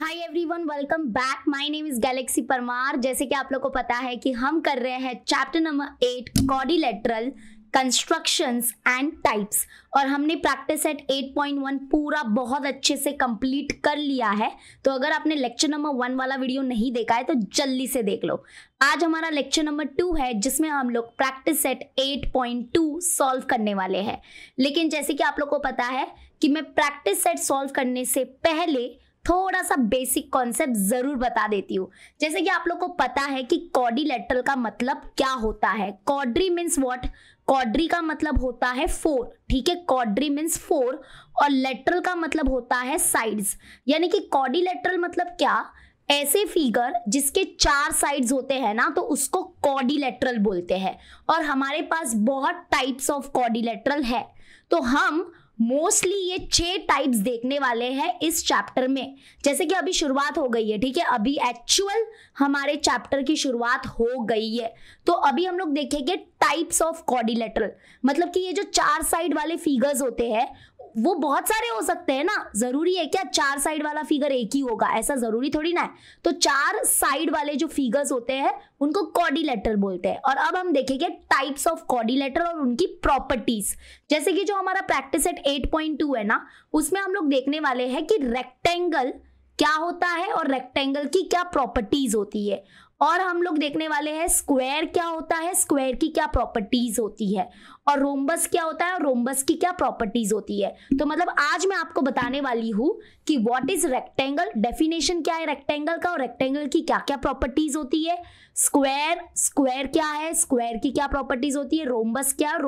Hi everyone, welcome back. My name is Galaxy Parmar. जैसे कि आप लोग को पता है कि हम कर रहे हैं chapter number 8 quadrilateral constructions and types, और हमने प्रैक्टिस सेट 8.1 पूरा बहुत अच्छे से कंप्लीट कर लिया है। तो अगर आपने लेक्चर नंबर 1 वाला वीडियो नहीं देखा है तो जल्दी से देख लो। आज हमारा लेक्चर नंबर 2 है जिसमें हम लोग प्रैक्टिस सेट 8.2 सॉल्व करने वाले हैं। लेकिन जैसे कि आप लोग को पता है कि मैं प्रैक्टिस सेट सॉल्व करने से पहले थोड़ा सा बेसिक कॉन्सेप्ट जरूर बता देती हूँ। जैसे कि आप लोग को पता है कि क्वाड्रिलेटरल का मतलब क्या होता है। Quadri means what? क्वाड्री का मतलब होता है 4, ठीक है। क्वाड्री मीन्स 4 और लेटरल का मतलब होता है साइड्स। यानी कि क्वाड्रिलेटरल मतलब क्या? ऐसे फिगर जिसके 4 साइड्स होते हैं ना, तो उसको क्वाड्रिलेटरल बोलते हैं। और हमारे पास बहुत टाइप्स ऑफ क्वाड्रिलेटरल है, तो हम मोस्टली ये 6 टाइप्स देखने वाले हैं इस चैप्टर में। जैसे कि अभी शुरुआत हो गई है, ठीक है। अभी एक्चुअल हमारे चैप्टर की शुरुआत हो गई है। तो अभी हम लोग देखेंगे टाइप्स ऑफ क्वाड्रिलेटरल। मतलब कि ये जो 4 साइड वाले फिगर्स होते हैं वो बहुत सारे हो सकते हैं ना। जरूरी है क्या 4 साइड वाला फिगर एक ही होगा? ऐसा जरूरी थोड़ी ना है। तो 4 साइड वाले जो फिगर्स होते हैं उनको क्वाड्रिलेटरल बोलते हैं। और अब हम देखेंगे टाइप्स ऑफ क्वाड्रिलेटरल और उनकी प्रॉपर्टीज। जैसे कि जो हमारा प्रैक्टिस सेट 8.2 है ना, उसमें हम लोग देखने वाले हैं कि रेक्टेंगल क्या होता है और रेक्टेंगल की क्या प्रॉपर्टीज होती है। और हम लोग देखने वाले हैं स्क्वायर क्या होता है, स्क्वायर की क्या प्रॉपर्टीज होती है, और रोम्बस क्या होता है और रोम्बस की क्या प्रॉपर्टीज होती है। तो मतलब आज मैं आपको बताने वाली हूं कि व्हाट इज रेक्टेंगल, डेफिनेशन क्या है रेक्टेंगल का, और रेक्टेंगल की क्या क्या प्रॉपर्टीज होती है। स्क्वायर क्या है, स्क्वायर की क्या प्रॉपर्टीज होती है। रोम्बस क्या है,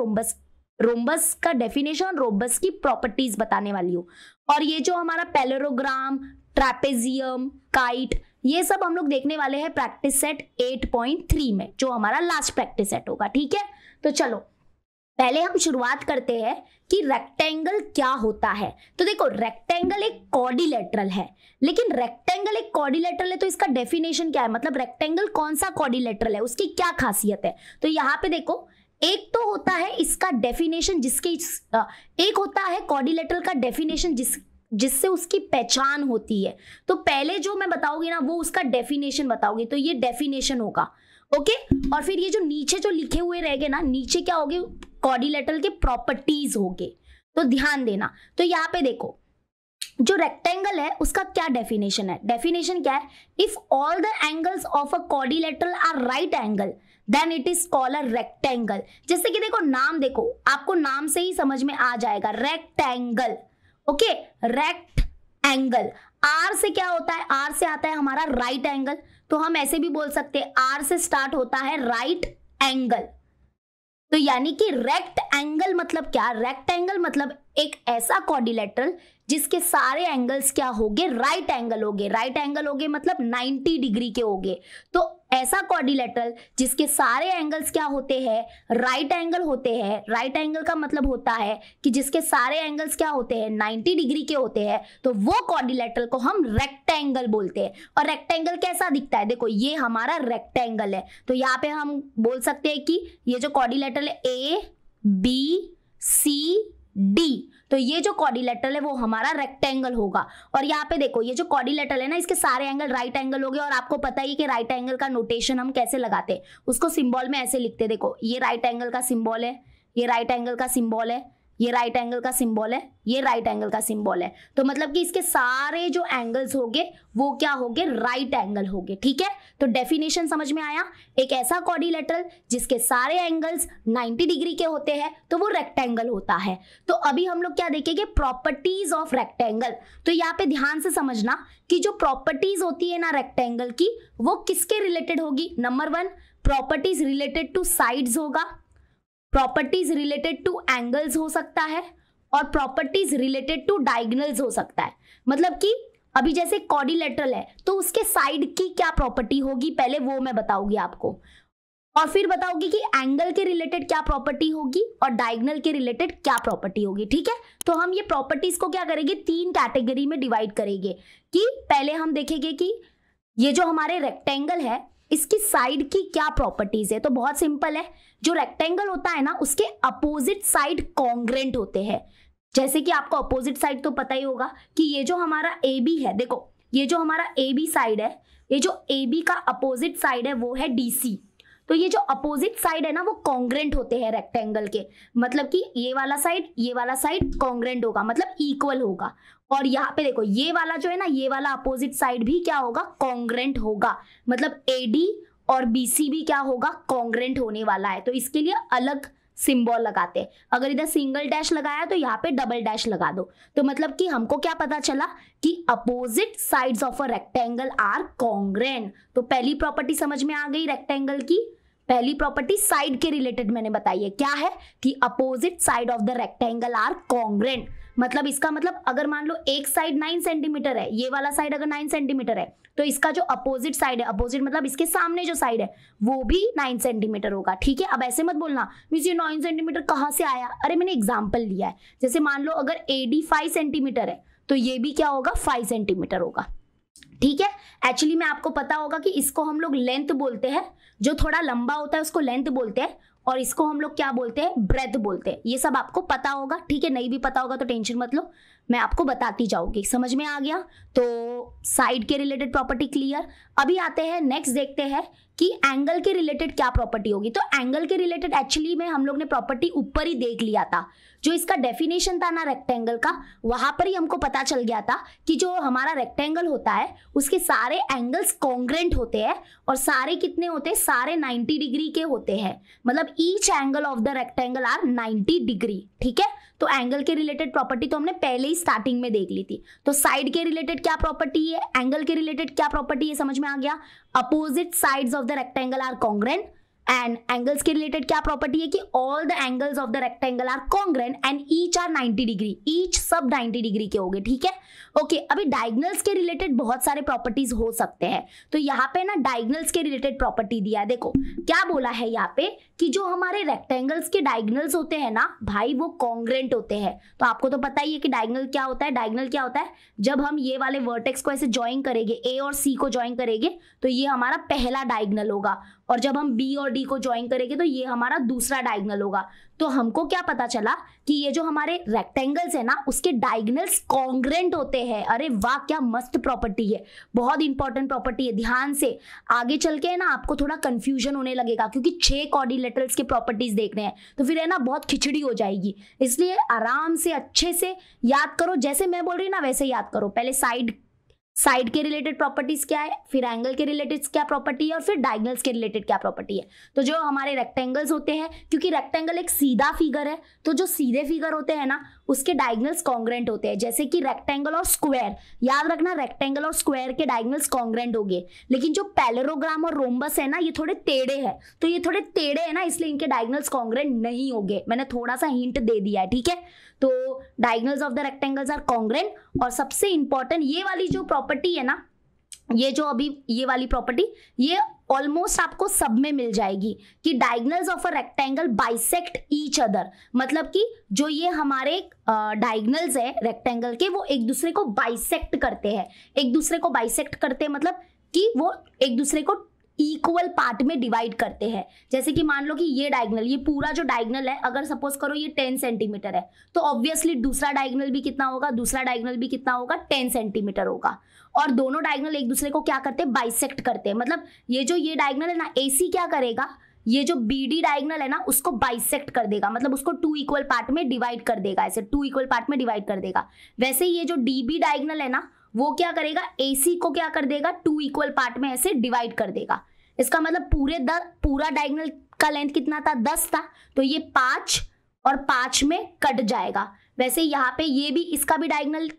रोम्बस का डेफिनेशन, रोम्बस की प्रॉपर्टीज बताने वाली हूँ। और ये जो हमारा पैरेललोग्राम, ट्रैपेजियम, काइट, ये सब हम लोग देखने वाले हैं प्रैक्टिस सेट 8.3 में, जो हमारा लास्ट प्रैक्टिस सेट होगा, ठीक है। तो चलो पहले हम शुरुआत करते हैं कि रेक्टेंगल क्या होता है। तो देखो, रेक्टेंगल एक क्वाड्रिलेटरल है। लेकिन रेक्टेंगल एक क्वाड्रिलेटरल है तो इसका डेफिनेशन क्या है, मतलब रेक्टेंगल कौन सा क्वाड्रिलेटरल है, उसकी क्या खासियत है। तो यहाँ पे देखो, एक तो होता है इसका डेफिनेशन, एक होता है क्वाड्रिलेटरल का डेफिनेशन जिससे उसकी पहचान होती है। तो पहले जो मैं बताऊंगी ना वो उसका डेफिनेशन बताऊंगी, तो ये डेफिनेशन होगा, ओके। और फिर ये जो नीचे जो लिखे हुए रहेंगे ना, नीचे क्या होगे, क्वाड्रिलेटरल के प्रॉपर्टीज होंगे। तो ध्यान देना। तो यहाँ पे देखो, जो रेक्टेंगल है उसका क्या डेफिनेशन है। डेफिनेशन क्या है? If all the angles of a quadrilateral are right angle then it is called a rectangle. जैसे कि देखो, नाम देखो, आपको नाम से ही समझ में आ जाएगा, rectangle, okay. Rect angle, R से क्या होता है, आर से आता है हमारा राइट एंगल। तो हम ऐसे भी बोल सकते हैं, आर से स्टार्ट होता है राइट एंगल। तो यानी कि रेक्ट एंगल मतलब क्या? रेक्ट एंगल मतलब एक ऐसा क्वाड्रिलेटरल जिसके सारे एंगल्स क्या होंगे, राइट एंगल होंगे। राइट एंगल होंगे मतलब 90 डिग्री के होंगे। तो ऐसा क्वाड्रिलेटरल जिसके सारे एंगल्स क्या होते हैं, राइट एंगल होते हैं। राइट एंगल का मतलब होता है कि जिसके सारे एंगल्स क्या होते हैं, 90 डिग्री के होते हैं। तो वो क्वाड्रिलेटरल को हम रेक्टेंगल बोलते हैं। और रेक्टेंगल कैसा दिखता है, देखो ये हमारा रेक्टेंगल है। तो यहाँ पे हम बोल सकते हैं कि ये जो क्वाड्रिलेटरल है A B C D, तो ये जो क्वाड्रिलेटरल है वो हमारा रेक्टेंगल होगा। और यहाँ पे देखो, ये जो क्वाड्रिलेटरल है ना, इसके सारे एंगल राइट एंगल हो गए। और आपको पता ही कि राइट एंगल का नोटेशन हम कैसे लगाते हैं, उसको सिंबल में ऐसे लिखते हैं। देखो, ये राइट एंगल का सिंबल है, ये राइट एंगल का सिंबल है, ये राइट एंगल का सिंबल है, ये राइट एंगल का सिंबल है। तो मतलब कि इसके सारे जो एंगल्स होंगे वो क्या होंगे, राइट एंगल होंगे, ठीक है। तो डेफिनेशन समझ में आया, एक ऐसा क्वाड्रिलेटरल जिसके सारे एंगल्स 90 डिग्री के होते हैं तो वो रेक्टेंगल होता है। तो अभी हम लोग क्या देखेंगे, प्रॉपर्टीज ऑफ रेक्टेंगल। तो यहाँ पे ध्यान से समझना कि जो प्रॉपर्टीज होती है ना रेक्टेंगल की, वो किसके रिलेटेड होगी। Number 1, properties related two sides होगा, प्रॉपर्टीज रिलेटेड टू एंगल्स हो सकता है, और प्रॉपर्टीज रिलेटेड टू डायगोनल्स हो सकता है। मतलब कि अभी जैसे क्वाड्रिलेटरल है तो उसके साइड की क्या प्रॉपर्टी होगी, पहले वो मैं बताऊंगी आपको, और फिर बताऊंगी कि एंगल के रिलेटेड क्या प्रॉपर्टी होगी और डायगोनल के रिलेटेड क्या प्रॉपर्टी होगी, ठीक है। तो हम ये प्रॉपर्टीज को क्या करेंगे, 3 कैटेगरी में डिवाइड करेंगे। कि पहले हम देखेंगे कि ये जो हमारे रेक्टेंगल है इसकी साइड की क्या प्रॉपर्टीज है। तो बहुत सिंपल है, जो रेक्टेंगल होता है ना उसके अपोजिट साइड कॉन्ग्रेंट होते हैं। जैसे कि आपको अपोजिट साइड तो पता ही होगा कि ये जो हमारा AB है, देखो ये जो हमारा ए बी साइड है, ये जो ए बी का अपोजिट साइड है वो है डी सी। तो ये जो अपोजिट साइड है ना वो कॉन्ग्रेंट होते हैं रेक्टेंगल के, मतलब कि ये वाला साइड कॉन्ग्रेंट होगा, मतलब इक्वल होगा। और यहाँ पे देखो ये वाला जो है ना, ये वाला अपोजिट साइड भी क्या होगा, कॉन्ग्रेंट होगा, मतलब एडी और बीसी भी क्या होगा, कॉन्ग्रेंट होने वाला है। तो इसके लिए अलग सिंबल लगाते हैं। अगर इधर सिंगल डैश लगाया तो यहाँ पे डबल डैश लगा दो। तो मतलब कि हमको क्या पता चला कि opposite sides of a rectangle are congruent. तो पहली प्रॉपर्टी समझ में आ गई रेक्टेंगल की। पहली प्रॉपर्टी साइड के रिलेटेड मैंने बताई है, क्या है कि opposite side of the rectangle are congruent. मतलब इसका मतलब अगर मान लो एक साइड 9 सेंटीमीटर है, ये वाला साइड अगर 9 सेंटीमीटर है, तो इसका जो अपोजिट साइड है, अपोजिट मतलब इसके सामने जो साइड है वो भी 9 सेंटीमीटर होगा। ठीक है, अब ऐसे मत बोलना मींस ये 9 सेंटीमीटर कहाँ से आया, अरे मैंने एग्जाम्पल लिया है। जैसे मान लो अगर एडी 5 सेंटीमीटर है तो ये भी क्या होगा, 5 सेंटीमीटर होगा। ठीक है, एक्चुअली में आपको पता होगा कि इसको हम लोग लेंथ बोलते हैं, जो थोड़ा लंबा होता है उसको लेंथ बोलते हैं, और इसको हम लोग क्या बोलते हैं, ब्रेथ बोलते हैं। ये सब आपको पता होगा। ठीक है, नहीं भी पता होगा तो टेंशन मत लो, मैं आपको बताती जाऊंगी। समझ में आ गया? तो साइड के रिलेटेड प्रॉपर्टी क्लियर। अभी आते हैं नेक्स्ट, देखते हैं कि एंगल के रिलेटेड क्या प्रॉपर्टी होगी। तो एंगल के रिलेटेड एक्चुअली में हम लोग ने प्रॉपर्टी ऊपर ही देख लिया था, जो इसका डेफिनेशन था ना रेक्टेंगल का, वहां पर ही हमको पता चल गया था कि जो हमारा रेक्टेंगल होता है उसके सारे एंगल्स कॉन्ग्रेंट होते हैं, और सारे कितने होते हैं, सारे 90 डिग्री के होते हैं। मतलब each angle of the rectangle are 90 degree. ठीक है, तो एंगल के रिलेटेड प्रॉपर्टी तो हमने पहले ही स्टार्टिंग में देख ली थी। तो साइड के रिलेटेड क्या प्रॉपर्टी है, एंगल के रिलेटेड क्या प्रॉपर्टी है, समझ में आ गया। Opposite sides of the rectangle are congruent. And angles के रिलेटेड क्या प्रॉपर्टी है कि all the angles of the rectangle are congruent and each are 90 degree, each सब 90 डिग्री के होंगे। ठीक है, ओके। अभी डायगनल्स के रिलेटेड बहुत सारे प्रॉपर्टीज हो सकते हैं। तो यहाँ पे ना डायगनल्स के रिलेटेड प्रॉपर्टी दिया है। देखो क्या बोला है यहाँ पे कि जो हमारे रेक्टेंगल्स के डायगनल्स होते हैं ना भाई, वो कॉन्ग्रेंट होते हैं। तो आपको तो पता ही है कि डायगनल क्या होता है। डायगनल क्या होता है, जब हम ये वाले वर्टेक्स को ऐसे ज्वाइन करेंगे, ए और सी को ज्वाइन करेंगे तो ये हमारा पहला डायगनल होगा, और जब हम बी और डी को ज्वाइन करेंगे तो ये हमारा दूसरा डायगनल होगा। तो हमको क्या पता चला कि ये जो हमारे रेक्टेंगल्स है ना उसके डायगनल्स कॉन्ग्रेंट होते हैं। अरे वाह, क्या मस्त प्रॉपर्टी है, बहुत इंपॉर्टेंट प्रॉपर्टी है। ध्यान से आगे चल के है ना आपको थोड़ा कंफ्यूजन होने लगेगा, क्योंकि 6 क्वाड्रिलेटरल्स के प्रॉपर्टीज देखने हैं तो फिर है ना बहुत खिचड़ी हो जाएगी। इसलिए आराम से अच्छे से याद करो, जैसे मैं बोल रही हूँ ना वैसे याद करो। पहले साइड के रिलेटेड प्रॉपर्टीज क्या है, फिर एंगल के रिलेटेड क्या प्रॉपर्टी है, और फिर डायगनल्स के रिलेटेड क्या प्रॉपर्टी है। तो जो हमारे रेक्टेंगल्स होते हैं, क्योंकि रेक्टेंगल एक सीधा फिगर है, तो जो सीधे फिगर होते हैं ना उसके डायगनल्स कॉन्ग्रेंट होते हैं। जैसे कि रेक्टेंगल और स्क्वायर, याद रखना रेक्टेंगल और स्क्वायर के डायगनल्स कॉन्ग्रेंट होंगे। लेकिन जो पैरेललोग्राम और रोम्बस है ना ये थोड़े टेढ़े हैं, तो ये थोड़े टेढ़े है ना इसलिए इनके डायगनल्स कॉन्ग्रेंट नहीं होंगे। मैंने थोड़ा सा हिंट दे दिया है। ठीक है, तो diagonals of the rectangles are congruent. और सबसे इंपॉर्टेंट ये वाली जो प्रॉपर्टी है ना, ये जो अभी ये वाली प्रॉपर्टी, ये ऑलमोस्ट आपको सब में मिल जाएगी कि diagonals of a rectangle bisect each other. मतलब कि जो ये हमारे डायगनल्स है रेक्टेंगल के, वो एक दूसरे को बाइसेक्ट करते हैं। एक दूसरे को बाइसेक्ट करते हैं मतलब कि वो एक दूसरे को इक्वल पार्ट में डिवाइड करते हैं। जैसे कि मान लो कि ये डायगनल, ये पूरा जो डायगनल है, अगर सपोज करो ये 10 सेंटीमीटर है, तो ऑब्वियसली दूसरा डायगनल भी कितना होगा, दूसरा डायगनल भी कितना होगा, 10 सेंटीमीटर होगा। और दोनों डायगनल एक दूसरे को क्या करते हैं, बाइसेक्ट करते हैं। मतलब ये जो ये डायगनल है ना, AC क्या करेगा, ये जो BD डायगनल है ना उसको बाइसेक्ट कर देगा, मतलब उसको 2 इक्वल पार्ट में डिवाइड कर देगा, ऐसे 2 इक्वल पार्ट में डिवाइड कर देगा। वैसे ही ये जो DB डायगनल है ना वो क्या करेगा, AC को क्या कर देगा, 2 इक्वल पार्ट में ऐसे डिवाइड कर देगा। इसका मतलब पूरा डायगनल का लेंथ कितना था, 10 था, तो ये 5 और 5 में कट जाएगा। वैसे यहाँ पे ये भी, इसका भी डायगनल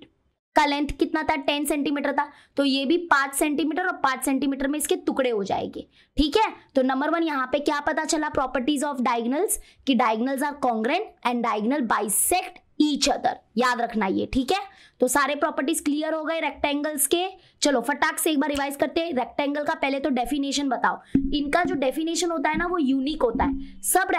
का लेंथ कितना था, 10 सेंटीमीटर था, तो ये भी 5 सेंटीमीटर और 5 सेंटीमीटर में इसके टुकड़े हो जाएंगे। ठीक है, तो नंबर 1 यहाँ पे क्या पता चला प्रॉपर्टीज ऑफ डायगनल्स, कि diagonals are congruent and diagonal bisect each other. याद रखना ये। ठीक है, तो सारे प्रॉपर्टीज क्लियर हो गए रेक्टेंगल्स के। चलो फटाक से एक बार रिवाइज करते हैं। रेक्टेंगल का पहले तो डेफिनेशन बताओ। इनका जो डेफिनेशन होता है ना वो यूनिक होता है। सब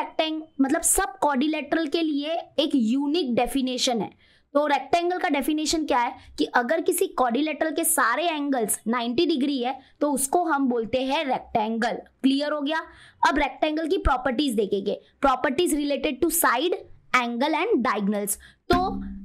मतलब सब क्वाड्रिलेटरल के लिए एक यूनिक डेफिनेशन है। तो रेक्टेंगल का डेफिनेशन क्या है कि अगर किसी क्वाड्रिलेटरल के सारे एंगल्स 90 डिग्री है तो उसको हम बोलते हैं रेक्टेंगल। क्लियर हो गया। अब रेक्टेंगल की प्रॉपर्टीज देखेंगे, properties related to side, angle and diagonals. तो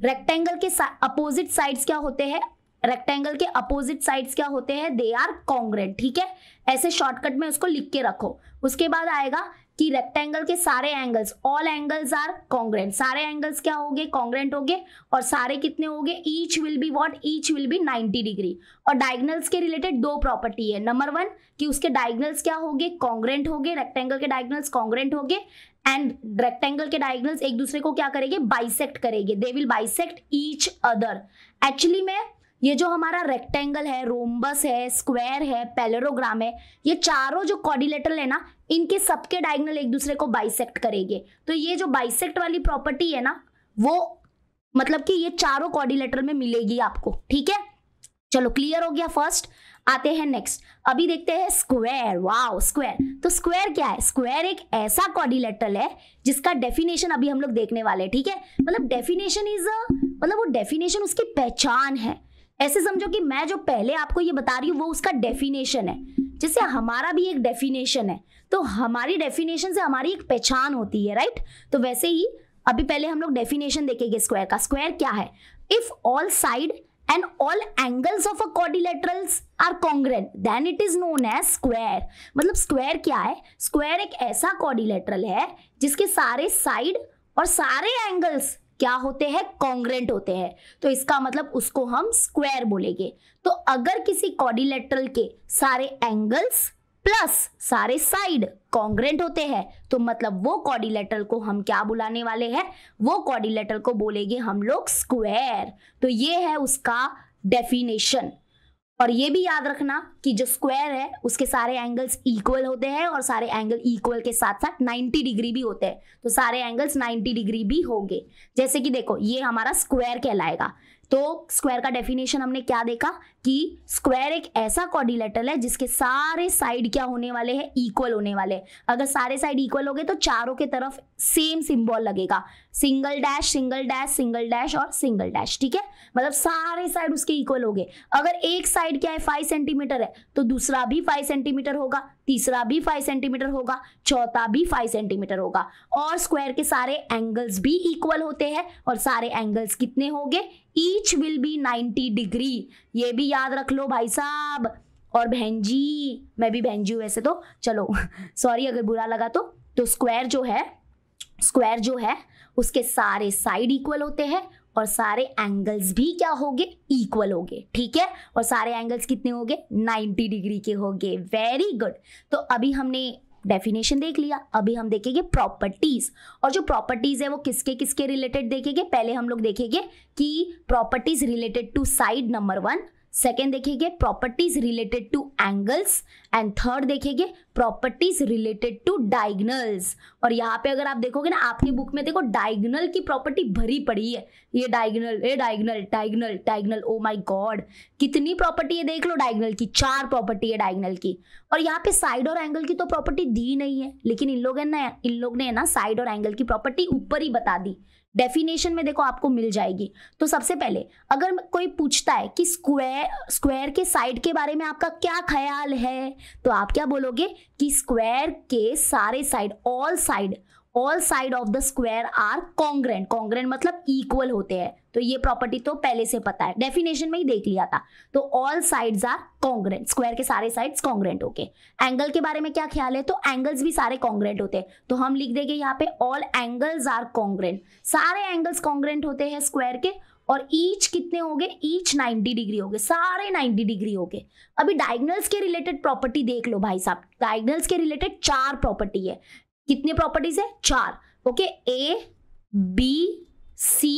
रेक्टेंगल के अपोजिट साइड्स क्या होते हैं, रेक्टेंगल के अपोजिट साइड्स क्या होते हैं, दे आर कॉन्ग्रेंट, ठीक है, ऐसे शॉर्टकट में उसको लिख के रखो। उसके बाद आएगा कि रेक्टेंगल के सारे angles, all angles are congruent, सारे एंगल्स क्या होंगे, कॉन्ग्रेंट होंगे, और सारे कितने होंगे, each will be what, each will be 90 degree. और डायगनल्स के रिलेटेड दो प्रॉपर्टी है, नंबर 1 कि उसके डायगनल्स क्या होंगे, कॉन्ग्रेंट होंगे, रेक्टेंगल के डायगनल्स कॉन्ग्रेंट होंगे, एंड रेक्टेंगल के डायगनल्स एक दूसरे को क्या करेंगे, बाइसेक्ट करेंगे, they will bisect each other. Actually में ये जो हमारा रेक्टेंगल है, रोम्बस है, स्क्वायर है, पैरेललोग्राम है, ये चारों जो क्वाड्रिलेटरल है ना, इनके सबके डायगोनल एक दूसरे को बाइसेक्ट करेंगे। तो ये जो बाइसेक्ट वाली प्रॉपर्टी है ना, वो मतलब कि ये चारों क्वाड्रिलेटरल में मिलेगी आपको, ठीक है। चलो क्लियर हो गया फर्स्ट। आते हैं नेक्स्ट, अभी देखते हैं स्क्वायर। Wow, square. तो स्क्वायर क्या है, स्क्वायर एक ऐसा क्वाड्रिलेटरल है जिसका डेफिनेशन अभी हम लोग देखने वाले हैं, ठीक है। मतलब डेफिनेशन इज मतलब वो डेफिनेशन उसकी पहचान है। ऐसे समझो कि मैं जो पहले आपको ये बता रही हूँ वो उसका डेफिनेशन है, जैसे हमारा भी एक डेफिनेशन है, तो हमारी डेफिनेशन से हमारी एक पहचान होती है, राइट। तो वैसे ही अभी पहले हम लोग डेफिनेशन देखेंगे स्क्वायर का। स्क्वायर क्या है, if all side and all angles of a quadrilaterals are congruent then it is known as square। मतलब स्क्वायर क्या है, स्क्वायर एक ऐसा क्वाड्रिलेटरल है जिसके सारे साइड और सारे एंगल्स क्या होते हैं, कॉन्ग्रेंट होते हैं, तो इसका मतलब उसको हम स्क्वायर बोलेंगे। तो अगर किसी क्वाड्रिलेटरल के सारे एंगल्स प्लस सारे साइड कॉन्ग्रेंट होते हैं तो मतलब वो क्वाड्रिलेटरल को हम क्या बुलाने वाले हैं, वो क्वाड्रिलेटरल को बोलेंगे हम लोग स्क्वायर। तो ये है उसका डेफिनेशन। और ये भी याद रखना कि जो स्क्वायर है उसके सारे एंगल्स इक्वल होते हैं और सारे एंगल इक्वल के साथ साथ 90 डिग्री भी होते हैं, तो सारे एंगल्स 90 डिग्री भी होंगे। जैसे कि देखो ये हमारा स्क्वायर कहलाएगा। तो स्क्वायर का डेफिनेशन हमने क्या देखा कि स्क्वायर एक ऐसा क्वाड्रिलेटरल है जिसके सारे साइड क्या होने वाले हैं, इक्वल होने वाले हैं। अगर सारे साइड इक्वल हो गए तो चारों के तरफ सेम सिंबल लगेगा, single dash single dash single dash और सिंगल डैश, ठीक है। मतलब सारे साइड उसके इक्वल हो गए। अगर एक साइड क्या है 5 सेंटीमीटर है तो दूसरा भी 5 सेंटीमीटर होगा, तीसरा भी 5 सेंटीमीटर होगा, चौथा भी 5 सेंटीमीटर होगा। और स्क्वायर के सारे एंगल्स भी इक्वल होते हैं और सारे एंगल्स कितने होंगे, ईच विल बी 90 डिग्री। ये भी याद रख लो भाई साहब। और बहन जी, मैं भी बहन जी हूं वैसे तो, चलो सॉरी अगर बुरा लगा तो स्क्वायर जो है उसके सारे साइड इक्वल होते हैं और सारे एंगल्स भी क्या होंगे, इक्वल होंगे, ठीक है। और सारे एंगल्स कितने होंगे, 90 डिग्री के होंगे। Very good. तो अभी हमने डेफिनेशन देख लिया, अभी हम देखेंगे प्रॉपर्टीज। और जो प्रॉपर्टीज है वो किसके किसके रिलेटेड देखेंगे, पहले हम लोग देखेंगे कि properties related to side number 1, second देखेंगे properties related to angles, and third देखेंगे प्रॉपर्टीज रिलेटेड टू डायगोनल्स। और यहाँ पे अगर आप देखोगे ना, आपकी बुक में देखो डायगोनल की प्रॉपर्टी भरी पड़ी है, ये डायगोनल, ये diagonal, diagonal, diagonal, oh my God कितनी प्रॉपर्टी है देख लो डायगोनल की, 4 प्रॉपर्टी है डायगोनल की। और यहाँ पे साइड और एंगल की तो प्रॉपर्टी दी नहीं है, लेकिन इन लोग ने ना साइड और एंगल की प्रॉपर्टी ऊपर ही बता दी। डेफिनेशन में देखो आपको मिल जाएगी। तो सबसे पहले अगर कोई पूछता है कि स्क्वायर के साइड के बारे में आपका क्या ख्याल है, तो आप क्या बोलोगे कि स्क्वायर के सारे side, all side of the square are congruent. Congruent मतलब इक्वल होते हैं, तो ये प्रॉपर्टी तो पहले से पता है, डेफिनेशन में ही देख लिया था। तो all sides are congruent, square के सारे साइड्स कॉन्ग्रेंट होके। एंगल के बारे में क्या ख्याल है, तो एंगल्स भी सारे कॉन्ग्रेंट होते हैं, तो हम लिख देंगे यहाँ पे ऑल एंगल्स आर कॉन्ग्रेंट। सारे एंगल्स कॉन्ग्रेंट होते हैं स्क्वायर के, और ईच कितने हो गए, ईच 90 डिग्री हो गए, सारे 90 डिग्री हो गए। अभी डायगोनल्स के रिलेटेड प्रॉपर्टी देख लो भाई साहब। डायगोनल्स के रिलेटेड 4 प्रॉपर्टी है। कितने प्रॉपर्टीज है, 4, okay. A B C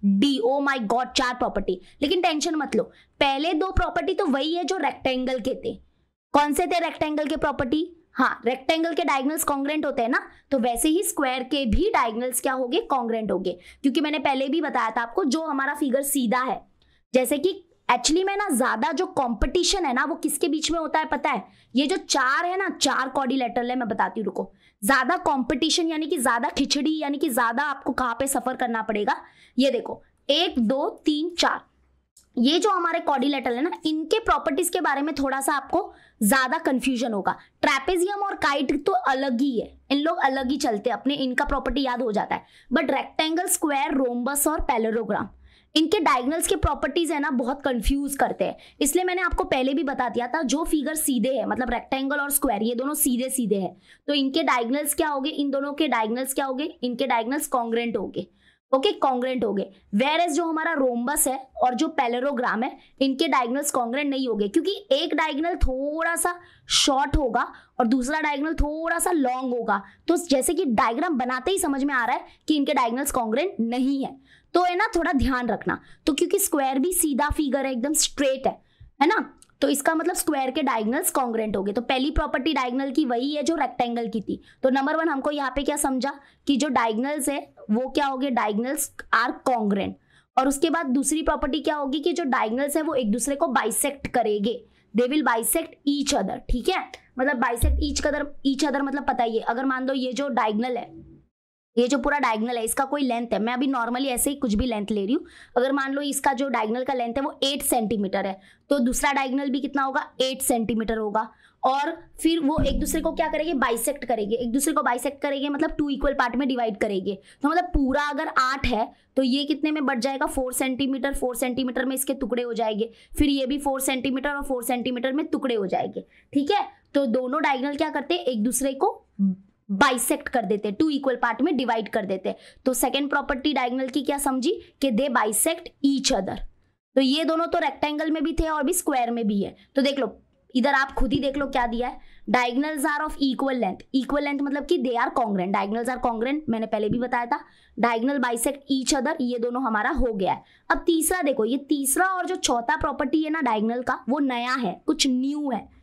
D, oh my God 4 property. लेकिन टेंशन मत लो, पहले 2 प्रॉपर्टी तो वही है जो रेक्टेंगल के थे। कौन से थे रेक्टेंगल के प्रॉपर्टी, हाँ रेक्टेंगल के डायगोनल्स कॉन्ग्रेंट होते हैं ना, तो वैसे ही स्क्वायर के भी डायगोनल्स क्या होंगे, कॉन्ग्रेंट होंगे। क्योंकि मैंने पहले भी बताया था आपको, जो हमारा फिगर सीधा है, जैसे कि एक्चुअली में ना ज्यादा जो कंपटीशन है ना वो किसके बीच में होता है पता है, ये जो 4 है ना, 4 क्वाड्रिलेटरल है, मैं बताती हूँ रुको। ज्यादा कंपटीशन यानी कि ज्यादा खिचड़ी, यानी कि ज्यादा आपको कहाँ पे सफर करना पड़ेगा, ये देखो 1 2 3 4, ये जो हमारे क्वाड्रिलेटरल है ना, इनके प्रॉपर्टीज के बारे में थोड़ा सा आपको ज्यादा कंफ्यूजन होगा। ट्रेपेजियम और काइट तो अलग ही है, इन लोग अलग ही चलते हैं अपने, इनका प्रॉपर्टी याद हो जाता है। बट रेक्टेंगल, स्क्वायर, रोम्बस और पैरेललोग्राम, इनके डायगोनल्स के प्रॉपर्टीज है ना बहुत कंफ्यूज करते हैं, इसलिए मैंने आपको पहले भी बता दिया था, जो फिगर सीधे है मतलब रेक्टेंगल और स्क्वायर ये दोनों सीधे सीधे हैं, तो इनके डायगोनल्स क्या होंगे, इन दोनों के डायगोनल्स क्या होंगे, इनके डायगोनल्स कॉन्ग्रेंट होंगे। ओके, कॉन्ग्रेंट हो गए। वेयर एज जो हमारा रोम्बस है और जो पैरेललोग्राम है इनके डायगोनल्स कॉन्ग्रेंट नहीं होंगे, क्योंकि एक डायगोनल थोड़ा सा शॉर्ट होगा और दूसरा डायगोनल थोड़ा सा लॉन्ग होगा, तो जैसे कि डायग्राम बनाते ही समझ में आ रहा है कि इनके डायगोनल्स कॉन्ग्रेंट नहीं है, तो है ना थोड़ा ध्यान रखना। तो क्योंकि स्क्वायर भी सीधा फिगर है, एकदम स्ट्रेट है ना, तो इसका मतलब स्क्वायर के डायगोनल्स कॉन्ग्रेंट हो गए। तो पहली प्रॉपर्टी डायगोनल की वही है जो रेक्टेंगल की थी। तो नंबर 1 हमको यहाँ पे क्या समझा कि जो डायगोनल्स है वो क्या हो गए, डायगोनल्स आर कॉन्ग्रेंट। और उसके बाद दूसरी प्रॉपर्टी क्या होगी कि जो डायगोनल्स है वो एक दूसरे को बाइसेक्ट करेंगे, they will bisect each other. ठीक है, मतलब बाइसेक्ट ईच अदर मतलब पता ही है, अगर मान लो ये जो डायगोनल है, ये जो पूरा डायगोनल है इसका कोई लेंथ है, मैं अभी नॉर्मली ऐसे ही कुछ भी लेंथ ले रही हूँ, अगर मान लो इसका जो डायगोनल का लेंथ है वो 8 सेंटीमीटर है, तो दूसरा डायगोनल भी कितना होगा, 8 सेंटीमीटर होगा। और फिर वो एक दूसरे को क्या करेंगे, बाइसेक्ट करेंगे, एक दूसरे को बाइसेक्ट करेंगे मतलब 2 इक्वल पार्ट में डिवाइड करेंगे। तो मतलब पूरा अगर 8 है तो ये कितने में बढ़ जाएगा, 4 सेंटीमीटर, 4 सेंटीमीटर में इसके टुकड़े हो जाएंगे, फिर ये भी 4 सेंटीमीटर और 4 सेंटीमीटर में टुकड़े हो जाएंगे। ठीक है, तो दोनों डायगोनल क्या करते हैं, एक दूसरे को बाइसेक्ट कर देते, 2 इक्वल पार्ट में डिवाइड कर देते। तो सेकंड प्रॉपर्टी डायगोनल की क्या समझी कि दे बाइसेक्ट ईच अदर। तो ये दोनों तो रेक्टेंगल में भी थे और भी स्क्वायर में भी है। तो देख लो इधर, आप खुद ही देख लो क्या दिया है, diagonals are of equal length. Equal length मतलब कि they are congruent, diagonals are congruent, मैंने पहले भी बताया था। डायगोनल बाइसेक्ट ईच अदर, ये दोनों हमारा हो गया है। अब तीसरा देखो, ये तीसरा और जो चौथा प्रॉपर्टी है ना डायगोनल का, वो नया है, कुछ न्यू है,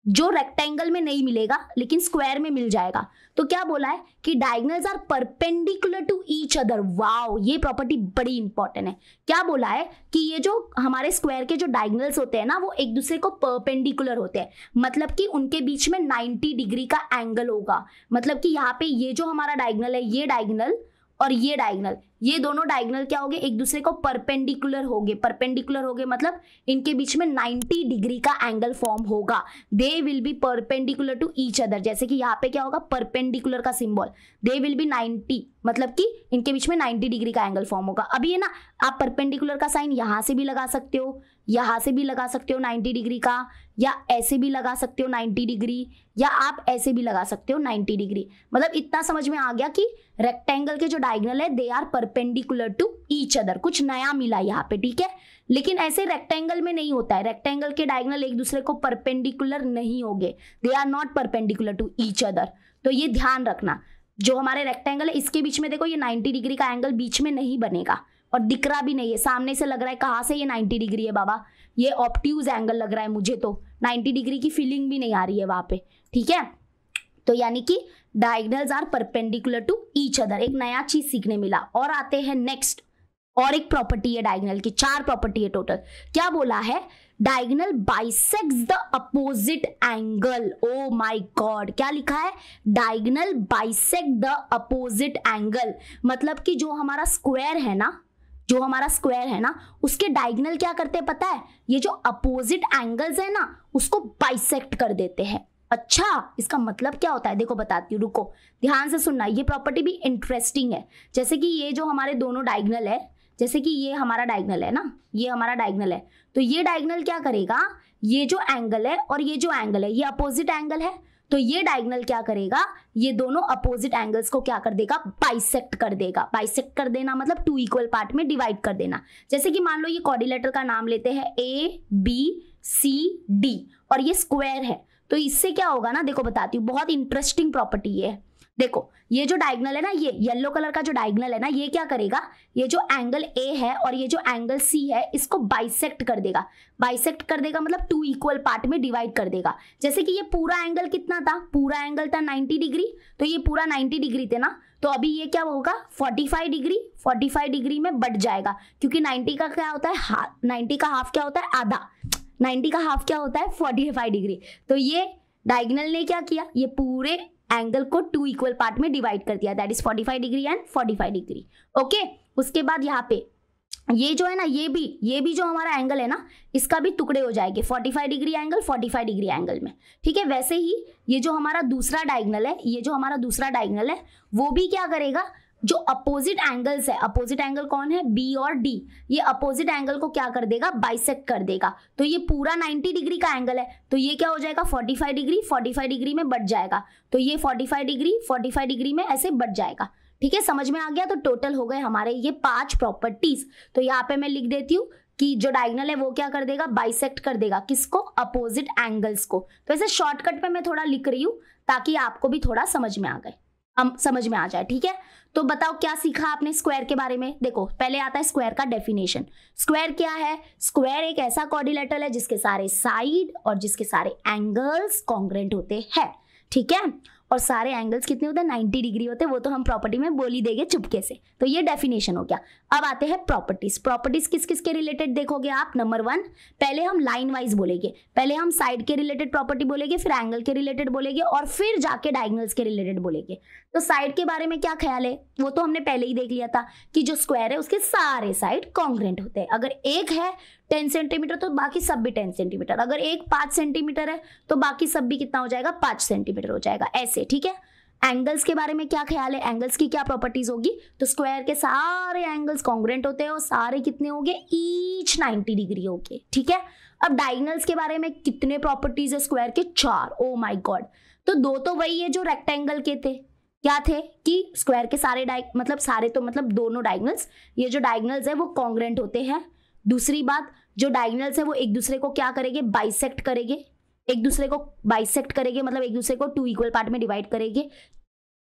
जो रेक्टेंगल में नहीं मिलेगा लेकिन स्क्वायर में मिल जाएगा। तो क्या बोला है कि diagonals are perpendicular to each other. Wow, ये प्रॉपर्टी बड़ी इंपॉर्टेंट है। क्या बोला है कि ये जो हमारे स्क्वायर के जो डायगोनल्स होते हैं ना वो एक दूसरे को परपेंडिकुलर होते हैं, मतलब कि उनके बीच में 90 डिग्री का एंगल होगा। मतलब कि यहाँ पे ये जो हमारा डायगोनल है, ये डायगोनल और ये डायगोनल, ये दोनों डायगोनल क्या होंगे, एक दूसरे को परपेंडिकुलर होंगे। परपेंडिकुलर होंगे मतलब इनके बीच में 90 डिग्री का एंगल फॉर्म होगा। They will be perpendicular to each other, जैसे कि यहाँ पे क्या होगा, परपेंडिकुलर का सिंबल, दे विल बी 90, मतलब कि इनके बीच में 90 डिग्री का एंगल फॉर्म होगा। अभी है ना, आप परपेंडिकुलर का साइन यहाँ से भी लगा सकते हो, यहाँ से भी लगा सकते हो 90 डिग्री का, या ऐसे भी लगा सकते हो 90 डिग्री, या आप ऐसे भी लगा सकते हो 90 डिग्री। मतलब इतना समझ में आ गया कि रेक्टेंगल के जो डायगोनल है they are perpendicular to each other. कुछ नया मिला यहाँ पे, ठीक है, लेकिन ऐसे रेक्टेंगल में नहीं होता है। रेक्टेंगल के डायगोनल एक दूसरे को परपेंडिकुलर नहीं होंगे, they are not perpendicular to each other. तो ये ध्यान रखना, जो हमारे रेक्टेंगल है इसके बीच में देखो ये 90 डिग्री का एंगल बीच में नहीं बनेगा और दिख रहा भी नहीं है, सामने से लग रहा है कहाँ से ये 90 डिग्री है बाबा, ये ऑब्ट्यूज एंगल लग रहा है मुझे, तो 90 डिग्री की फीलिंग भी नहीं आ रही है वहां पे। ठीक है, तो यानी कि diagonals are perpendicular to each other, एक नया चीज सीखने मिला। और आते हैं नेक्स्ट, और एक प्रॉपर्टी है डायगोनल की, 4 प्रॉपर्टी है टोटल। क्या बोला है, diagonal bisects the opposite angle. Oh my God, क्या लिखा है, diagonal bisect the opposite angle. मतलब कि जो हमारा स्क्वायर है ना, जो हमारा स्क्वायर है ना उसके डायगोनल क्या करते हैं पता है, ये जो अपोजिट एंगल्स है ना उसको बाइसेक्ट कर देते हैं। अच्छा, इसका मतलब क्या होता है, देखो बताती हूँ, रुको ध्यान से सुनना, ये प्रॉपर्टी भी इंटरेस्टिंग है। जैसे कि ये जो हमारे दोनों डायगोनल है, जैसे कि ये हमारा डायगोनल है ना, ये हमारा डायगोनल है, तो ये डायगोनल क्या करेगा, ये जो एंगल है और ये जो एंगल है ये अपोजिट एंगल है, तो ये डायगोनल क्या करेगा, ये दोनों अपोजिट एंगल्स को क्या कर देगा, बाइसेक्ट कर देगा। बाइसेक्ट कर देना मतलब 2 इक्वल पार्ट में डिवाइड कर देना। जैसे कि मान लो ये क्वाड्रिलेटरल का नाम लेते हैं ABCD और ये स्क्वायर है, तो इससे क्या होगा ना, देखो बताती हूँ, बहुत इंटरेस्टिंग प्रॉपर्टी है। देखो ये जो डायगोनल है ना, ये येलो कलर का जो डायगोनल है ना, ये क्या करेगा, ये जो एंगल A है और ये जो एंगल C है इसको बाइसेक्ट कर देगा। बाइसेक्ट कर देगा मतलब 2 इक्वल पार्ट में डिवाइड कर देगा। जैसे कि ये पूरा एंगल कितना था, पूरा एंगल था 90 डिग्री, तो ये पूरा 90 डिग्री थे ना, तो अभी ये क्या होगा 45 डिग्री, 45 डिग्री में बढ़ जाएगा, क्योंकि 90 का क्या होता है, 90 का हाफ क्या होता है, आधा, 90 का हाफ क्या होता है 45 डिग्री। तो ये डायगोनल ने क्या किया, ये पूरे एंगल को 2 इक्वल पार्ट में डिवाइड कर दिया, that is 45 degree and 45 degree. Okay, उसके बाद यहाँ पे ये जो है ना, ये भी जो हमारा एंगल है ना इसका भी टुकड़े हो जाएंगे, 45 डिग्री एंगल 45 डिग्री एंगल में। ठीक है, वैसे ही ये जो हमारा दूसरा डायगोनल है, ये जो हमारा दूसरा डायगोनल है वो भी क्या करेगा, जो अपोजिट एंगल्स है, अपोजिट एंगल कौन है, बी और डी, ये अपोजिट एंगल को क्या कर देगा, बाइसेक्ट कर देगा। तो ये पूरा 90 डिग्री का एंगल है, तो ये क्या हो जाएगा 45 डिग्री, 45 डिग्री में बढ़ जाएगा, तो ये 45 डिग्री में ऐसे बढ़ जाएगा। ठीक है, समझ में आ गया। तो टोटल हो गए हमारे ये 5 प्रॉपर्टीज। तो यहाँ पे मैं लिख देती हूँ कि जो डायगोनल है वो क्या कर देगा, बाइसेक्ट कर देगा, किसको, अपोजिट एंगल्स को। तो ऐसे शॉर्टकट पे मैं थोड़ा लिख रही हूँ ताकि आपको भी थोड़ा समझ में आ जाए। ठीक है, तो बताओ क्या सीखा आपने स्क्वायर के बारे में। देखो पहले आता है स्क्वायर का डेफिनेशन। स्क्वायर क्या है, स्क्वायर एक ऐसा क्वाड्रिलेटरल है जिसके सारे साइड और जिसके सारे एंगल्स कॉन्ग्रुएंट होते हैं। ठीक है, और सारे एंगल्स कितने होते हैं, 90 डिग्री होते हैं, वो तो हम प्रॉपर्टी में बोल ही देंगे चुपके से। तो ये डेफिनेशन हो गया। अब आते हैं प्रॉपर्टीज। प्रॉपर्टीज किस किस के रिलेटेड देखोगे आप। नंबर 1, पहले हम लाइन वाइज बोलेंगे, पहले हम साइड के रिलेटेड प्रॉपर्टी बोलेंगे, फिर एंगल के रिलेटेड बोलेंगे और फिर जाके डायगोनल्स के रिलेटेड बोलेंगे। तो साइड के बारे में क्या ख्याल है, वो तो हमने पहले ही देख लिया था कि जो स्क्वायर है उसके सारे साइड कॉन्ग्रुएंट होते हैं। अगर एक है 10 सेंटीमीटर तो बाकी सब भी 10 सेंटीमीटर, अगर एक 5 सेंटीमीटर है तो बाकी सब भी कितना हो जाएगा, 5 सेंटीमीटर हो जाएगा, ऐसे। ठीक है, एंगल्स के बारे में क्या ख्याल है, एंगल्स की क्या प्रॉपर्टीज होगी। तो स्क्वायर के सारे एंगल्स कॉन्ग्रुएंट होते हैं और सारे कितने होंगे, ईच 90 डिग्री होंगे। ठीक है, अब डायगोनल्स के बारे में कितने प्रॉपर्टीज है स्क्वायर के, 4। ओ माय गॉड, तो 2 तो वही है जो रेक्टेंगल के थे। क्या थे कि स्क्वायर के सारे मतलब दोनों डायगोनल्स, ये जो डायगोनल्स है वो कॉन्ग्रुएंट होते हैं। दूसरी बात, जो डायगोनल्स है वो एक दूसरे को क्या करेंगे, बाइसेक्ट करेंगे, मतलब एक दूसरे को 2 इक्वल पार्ट में डिवाइड करेंगे।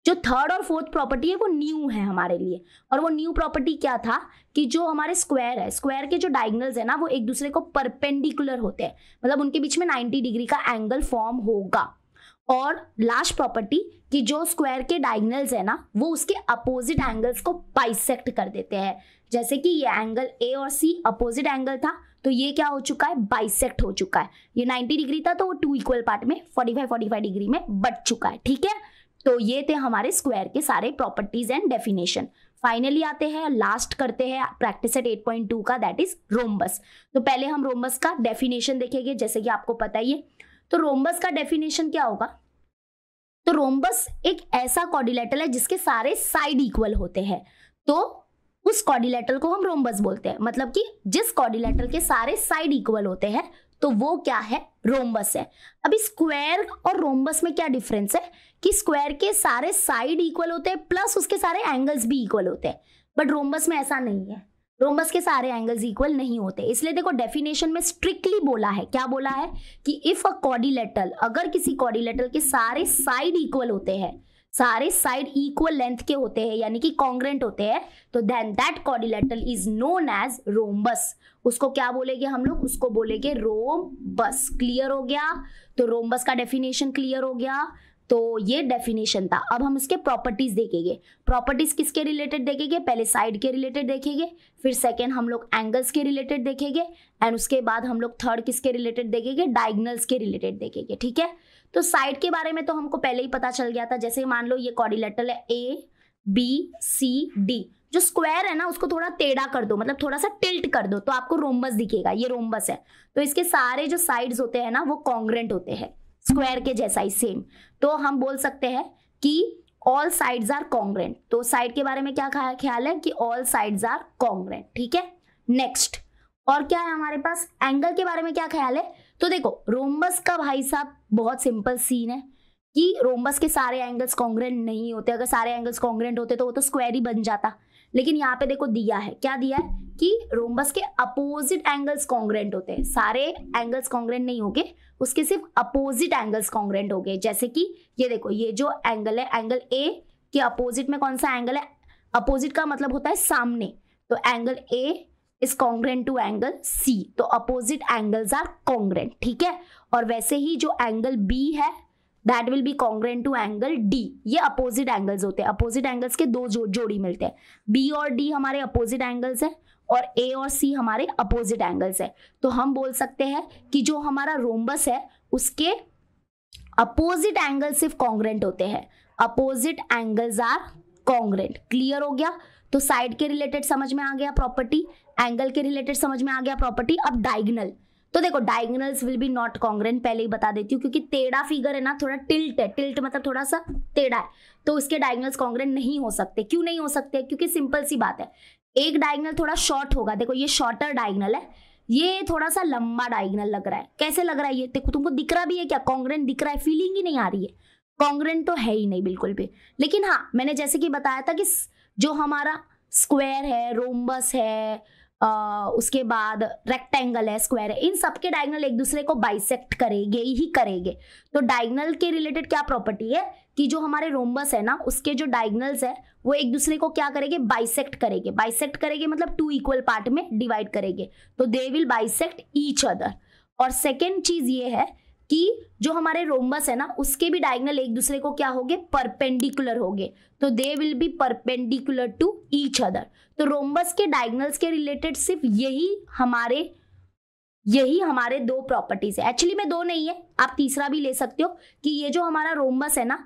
जो थर्ड और फोर्थ प्रॉपर्टी है वो न्यू है हमारे लिए, और वो न्यू प्रॉपर्टी क्या था कि जो हमारे स्क्वायर है, स्क्वायर के जो डायगोनल्स है ना वो एक दूसरे को परपेंडिकुलर होते हैं, मतलब उनके बीच में 90 डिग्री का एंगल फॉर्म होगा। और लास्ट प्रॉपर्टी कि जो स्क्वायर के डायगोनल्स है ना वो उसके अपोजिट एंगल्स को बाइसेक्ट कर देते हैं। जैसे कि ये एंगल ए और सी अपोजिट एंगल था, तो ये क्या हो चुका है, बाइसेक्ट हो चुका है। ये 90 डिग्री था तो वो 2 इक्वल पार्ट में 45 डिग्री में बट चुका है। ठीक है, तो ये थे हमारे स्क्वायर के सारे प्रॉपर्टीज एंड डेफिनेशन। फाइनली आते हैं, लास्ट करते हैं प्रैक्टिस सेट 8.2 का, दैट इज रोम्बस। तो पहले हम रोम्बस का डेफिनेशन देखेंगे, जैसे कि आपको पता ही है। तो रोम्बस का डेफिनेशन क्या होगा, तो रोम्बस एक ऐसा क्वाड्रिलेटरल है जिसके सारे साइड इक्वल होते हैं, तो उस क्वाड्रिलेटरल को हम रोम्बस बोलते हैं। मतलब कि जिस क्वाड्रिलेटरल के सारे साइड इक्वल होते हैं तो वो क्या है, रोम्बस है। अभी स्क्वायर और रोम्बस में क्या डिफरेंस है कि स्क्वायर के सारे साइड इक्वल होते हैं प्लस उसके सारे एंगल्स भी इक्वल होते हैं, बट रोम्बस में ऐसा नहीं है, रोम्बस के सारे एंगल्स इक्वल नहीं होते। इसलिए देखो डेफिनेशन में स्ट्रिक्टली बोला है, क्या बोला है कि इफ अ क्वाड्रिलेटरल, अगर किसी क्वाड्रिलेटरल के सारे साइड इक्वल होते हैं, सारे साइड इक्वल लेंथ के होते हैं यानी कि कॉन्ग्रुएंट होते हैं, तो then that quadrilateral is known as rhombus. उसको क्या बोलेंगे हम लोग, उसको बोलेंगे रोम्बस। क्लियर हो गया, तो रोम्बस का डेफिनेशन क्लियर हो गया। तो ये डेफिनेशन था। अब हम इसके प्रॉपर्टीज देखेंगे। प्रॉपर्टीज किसके रिलेटेड देखेंगे, पहले साइड के रिलेटेड देखेंगे, फिर सेकंड हम लोग एंगल्स के रिलेटेड देखेंगे, एंड उसके बाद हम लोग थर्ड किसके रिलेटेड देखेंगे, डायगोनल्स के रिलेटेड देखेंगे। ठीक है, तो साइड के बारे में तो हमको पहले ही पता चल गया था। जैसे मान लो ये क्वाड्रिलेटरल है ABCD, जो स्क्वायर है ना उसको थोड़ा टेढ़ा कर दो, मतलब थोड़ा सा टिल्ट कर दो तो आपको रोम्बस दिखेगा, ये रोम्बस है। तो इसके सारे जो साइड्स होते हैं ना वो कॉन्ग्रुएंट होते हैं, स्क्वायर के जैसा ही सेम। तो हम बोल सकते हैं कि ऑल साइड्स आर कॉन्ग्रुएंट। तो साइड के बारे में क्या ख्याल है कि ऑल साइड्स आर कॉन्ग्रुएंट। ठीक है, नेक्स्ट और क्या है हमारे पास, एंगल के बारे में क्या ख्याल है। तो देखो रोम्बस का भाई साहब बहुत सिंपल सीन है कि रोम्बस के सारे एंगल्स कॉन्ग्रुएंट नहीं होते। अगर सारे एंगल्स कॉन्ग्रुएंट होते तो वो तो स्क्वायर ही बन जाता, लेकिन यहाँ पे देखो दिया है, क्या दिया है कि रोम्बस के अपोजिट एंगल्स कॉन्ग्रुएंट होते हैं। सारे एंगल्स कॉन्ग्रुएंट नहीं होंगे, उसके सिर्फ अपोजिट एंगल्स कॉन्ग्रुएंट हो गए। जैसे कि ये देखो, ये जो एंगल है, एंगल ए के अपोजिट में कौन सा एंगल है, अपोजिट का मतलब होता है सामने, तो angle A is congruent to angle C, तो अपोजिट एंगल्स आर कॉन्ग्रुएंट। ठीक है, और वैसे ही जो एंगल बी है that will be congruent to angle D. ये अपोजिट एंगल्स होते हैं, अपोजिट एंगल्स के दो जोड़ी मिलते हैं। बी और डी हमारे अपोजिट एंगल्स है और ए और सी हमारे अपोजिट एंगल्स है। तो हम बोल सकते हैं कि जो हमारा रोम्बस है उसके अपोजिट एंगल सिर्फ कॉन्ग्रुएंट होते हैं, opposite angles are congruent. Clear हो गया, तो साइड के रिलेटेड समझ में आ गया प्रॉपर्टी, एंगल के रिलेटेड समझ में आ गया प्रॉपर्टी। अब डायगोनल, तो देखो diagonals will be not congruent, पहले ही बता देती हूँ, क्योंकि टेढ़ा फिगर है ना, थोड़ा टिल्ट है, टिल्ट मतलब थोड़ा सा टेढ़ा है, तो उसके डायगोनल्स कॉन्ग्रेंट नहीं हो सकते। क्यों नहीं हो सकते? क्योंकि सिंपल सी बात है, एक डायगोनल थोड़ा शॉर्ट होगा, देखो ये शॉर्टर डायगोनल है, ये थोड़ा सा लंबा डायगोनल लग रहा है। कैसे लग रहा है ये देखो, तुमको दिख रहा भी है क्या? कॉन्ग्रेंट दिख रहा है? फीलिंग ही नहीं आ रही है, कॉन्ग्रेंट तो है ही नहीं बिल्कुल भी। लेकिन हाँ, मैंने जैसे कि बताया था कि जो हमारा स्क्वायर है, रोम्बस है, उसके बाद रेक्टेंगल है, स्क्वायर है, इन सबके डायगोनल एक दूसरे को बाइसेक्ट करेंगे ही करेंगे। तो डायगोनल के रिलेटेड क्या प्रॉपर्टी है कि जो हमारे रोम्बस है ना, उसके जो डायगोनल्स है वो एक दूसरे को क्या करेंगे? बाइसेक्ट करेंगे। बाइसेक्ट करेंगे मतलब टू इक्वल पार्ट में डिवाइड करेंगे, तो they will bisect each other. और सेकेंड चीज ये है कि जो हमारे रोम्बस है ना, उसके भी डायगोनल एक दूसरे को क्या होंगे? परपेंडिकुलर होंगे, तो they will be perpendicular to each other. तो रोम्बस के डायगोनल्स के रिलेटेड सिर्फ यही हमारे दो प्रॉपर्टीज है। एक्चुअली में दो नहीं है, आप तीसरा भी ले सकते हो कि ये जो हमारा रोम्बस है ना,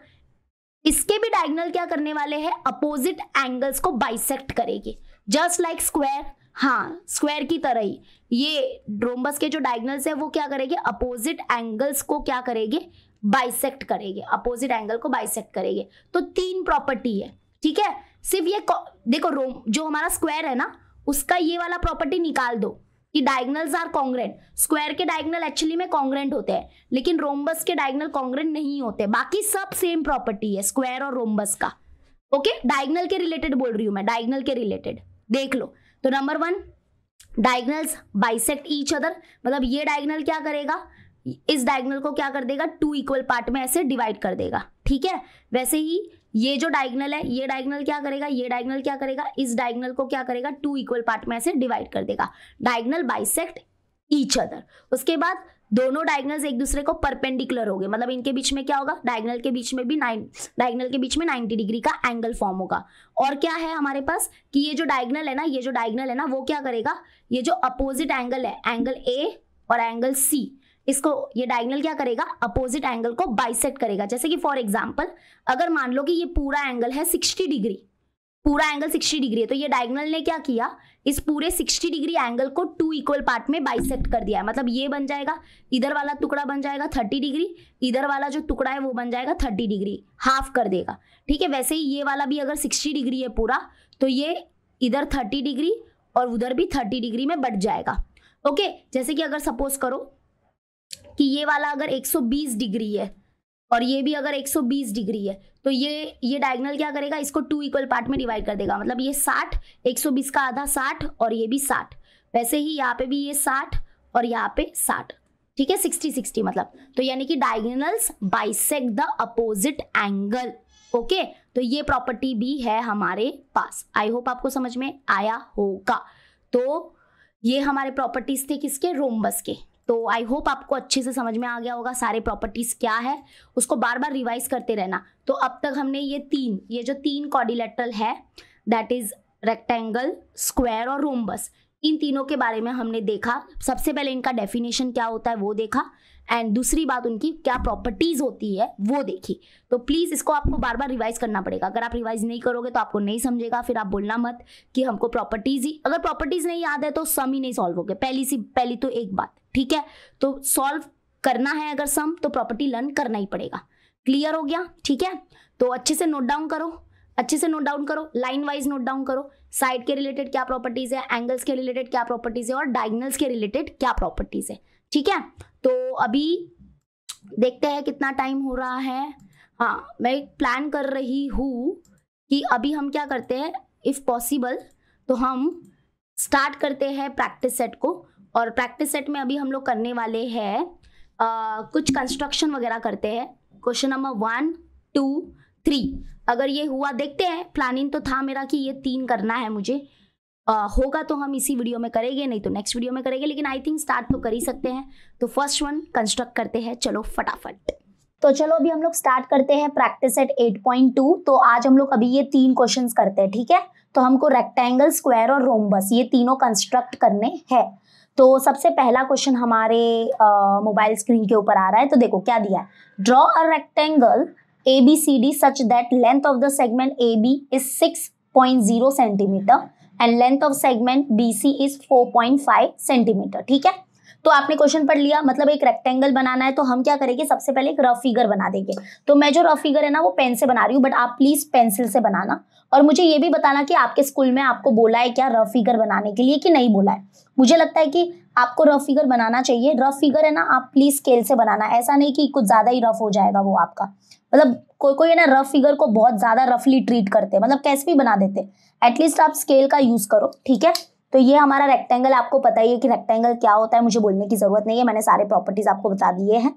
इसके भी डायगोनल क्या करने वाले हैं? अपोजिट एंगल्स को बाइसेक्ट करेगी, जस्ट लाइक स्क्वायर। हाँ, स्क्वायर की तरह ही ये रोम्बस के जो डायगोनल्स है वो क्या करेंगे? अपोजिट एंगल्स को क्या करेंगे? बाइसेक्ट करेंगे, अपोजिट एंगल को बाइसेक्ट करेंगे। तो तीन प्रॉपर्टी है, ठीक है। सिर्फ ये देखो जो हमारा स्क्वायर है ना, उसका ये वाला प्रॉपर्टी निकाल दो कि डायगोनल्स आर कॉन्ग्रेंट। स्क्वायर के डायगोनल एक्चुअली में कॉन्ग्रेंट होते हैं, लेकिन रोम्बस के डायगोनल कॉन्ग्रेंट नहीं होते। बाकी सब सेम प्रॉपर्टी है स्क्वायर और रोम्बस का। ओके, डायगोनल के रिलेटेड बोल रही हूं मैं, डायगोनल के रिलेटेड देख लो। तो number 1, diagonals bisect each other, मतलब ये डायगोनल क्या करेगा? इस डायगोनल को क्या कर देगा? टू इक्वल पार्ट में ऐसे डिवाइड कर देगा, ठीक है। वैसे ही ये जो डायगोनल है, ये डायगोनल क्या करेगा? ये डायगोनल क्या करेगा? इस डायगोनल को क्या करेगा? टू इक्वल पार्ट में ऐसे डिवाइड कर देगा। Diagonal bisect each other. उसके बाद दोनों डायगोनल्स एक दूसरे को परपेंडिकुलर हो गए, मतलब इनके बीच में क्या होगा? डायगोनल के बीच में 90 डिग्री का एंगल फॉर्म होगा। और क्या है हमारे पास कि ये जो डायगोनल है ना, वो क्या करेगा? ये जो अपोजिट एंगल है, एंगल ए और एंगल सी, इसको ये डायगोनल क्या करेगा? अपोजिट एंगल को बाइसेक्ट करेगा। जैसे कि फॉर एग्जांपल, अगर मान लो कि ये पूरा एंगल है 60 डिग्री, पूरा एंगल 60 डिग्री है, तो ये डायगोनल ने क्या किया? इस पूरे 60 डिग्री एंगल को टू इक्वल पार्ट में बाइसेक्ट कर दिया है। मतलब ये बन जाएगा, इधर वाला टुकड़ा बन जाएगा 30 डिग्री, इधर वाला जो टुकड़ा है वो बन जाएगा 30 डिग्री, हाफ कर देगा, ठीक है। वैसे ही ये वाला भी अगर 60 डिग्री है पूरा, तो ये इधर 30 डिग्री और उधर भी 30 डिग्री में बढ़ जाएगा। ओके, जैसे कि अगर सपोज करो कि ये वाला अगर 120 डिग्री है और ये भी अगर 120 डिग्री है, तो ये डायगोनल क्या करेगा? इसको टू इक्वल पार्ट में डिवाइड कर देगा। मतलब ये 60, 120 का आधा 60 और ये भी 60। वैसे ही यहाँ पे भी ये 60 और यहाँ पे 60, ठीक है, 60 मतलब। तो यानी कि diagonals bisect the opposite angle. Okay, तो ये प्रॉपर्टी भी है हमारे पास। आई होप आपको समझ में आया होगा। तो ये हमारे प्रॉपर्टीज थे किसके? रोम्बस के। तो आई होप आपको अच्छे से समझ में आ गया होगा सारे प्रॉपर्टीज क्या है, उसको बार बार रिवाइज करते रहना। तो अब तक हमने ये जो तीन क्वाड्रिलेटरल है, दैट इज रेक्टेंगल, स्क्वायर और रोम्बस, इन तीनों के बारे में हमने देखा। सबसे पहले इनका डेफिनेशन क्या होता है वो देखा, एंड दूसरी बात उनकी क्या प्रॉपर्टीज होती है वो देखी। तो प्लीज इसको आपको बार बार रिवाइज करना पड़ेगा। अगर आप रिवाइज नहीं करोगे तो आपको नहीं समझेगा, फिर आप बोलना मत कि हमको प्रॉपर्टीज ही, अगर प्रॉपर्टीज नहीं याद है तो सम ही नहीं सॉल्व होगे। पहली तो एक बात, ठीक है। तो सॉल्व करना है अगर सम, तो प्रॉपर्टी लर्न करना ही पड़ेगा। क्लियर हो गया? ठीक है, तो अच्छे से नोट डाउन करो, लाइन वाइज नोट डाउन करो। साइड के रिलेटेड क्या प्रॉपर्टीज है, एंगल्स के रिलेटेड क्या प्रॉपर्टीज है और डायगोनल्स के रिलेटेड क्या प्रॉपर्टीज है, ठीक है। तो अभी देखते हैं कितना टाइम हो रहा है। हाँ, मैं प्लान कर रही हूँ कि अभी हम क्या करते हैं, इफ पॉसिबल तो हम स्टार्ट करते हैं प्रैक्टिस सेट को। और प्रैक्टिस सेट में अभी हम लोग करने वाले हैं कुछ कंस्ट्रक्शन वगैरह करते हैं। क्वेश्चन नंबर 1, 2, 3, अगर ये हुआ, देखते हैं। प्लानिंग तो था मेरा कि ये 3 करना है मुझे, होगा तो हम इसी वीडियो में करेंगे, नहीं तो नेक्स्ट वीडियो में करेंगे, लेकिन आई थिंक स्टार्ट तो कर ही सकते हैं। तो फर्स्ट वन कंस्ट्रक्ट करते हैं, चलो फटाफट। तो चलो अभी हम लोग स्टार्ट करते हैं प्रैक्टिस सेट 8.2। तो आज हम लोग अभी ये 3 क्वेश्चंस करते हैं, ठीक है। तो हमको रेक्टेंगल, स्क्वायर और रोम्बस ये तीनों कंस्ट्रक्ट करने हैं। तो सबसे पहला क्वेश्चन हमारे मोबाइल स्क्रीन के ऊपर आ रहा है। तो देखो क्या दिया है, draw a rectangle ABCD such that length of the segment AB is 6.0 centimeter and length of segment BC is 4.5 centimeter, ठीक है। तो आपने क्वेश्चन पढ़ लिया, मतलब एक रेक्टेंगल बनाना है तो हम क्या करेंगे, सबसे पहले एक रफ फिगर बना देंगे। तो मैं जो रफ फिगर है ना वो पेन से बना रही हूँ, बट आप प्लीज पेंसिल से बनाना। और मुझे ये भी बताना कि आपके स्कूल में आपको बोला है क्या रफ फिगर बनाने के लिए कि नहीं बोला है। मुझे लगता है कि आपको रफ फिगर बनाना चाहिए। रफ फिगर है ना, आप प्लीज स्केल से बनाना, ऐसा नहीं कि कुछ ज्यादा ही रफ हो जाएगा वो आपका। मतलब कोई कोई है ना रफ फिगर को बहुत ज्यादा रफली ट्रीट करते हैं, मतलब कैसे भी बना देते हैं। एटलीस्ट आप स्केल का यूज करो, ठीक है। तो ये हमारा रेक्टेंगल, आपको पता ही है कि रेक्टेंगल क्या होता है, मुझे बोलने की जरूरत नहीं है, मैंने सारे प्रॉपर्टीज आपको बता दिए हैं।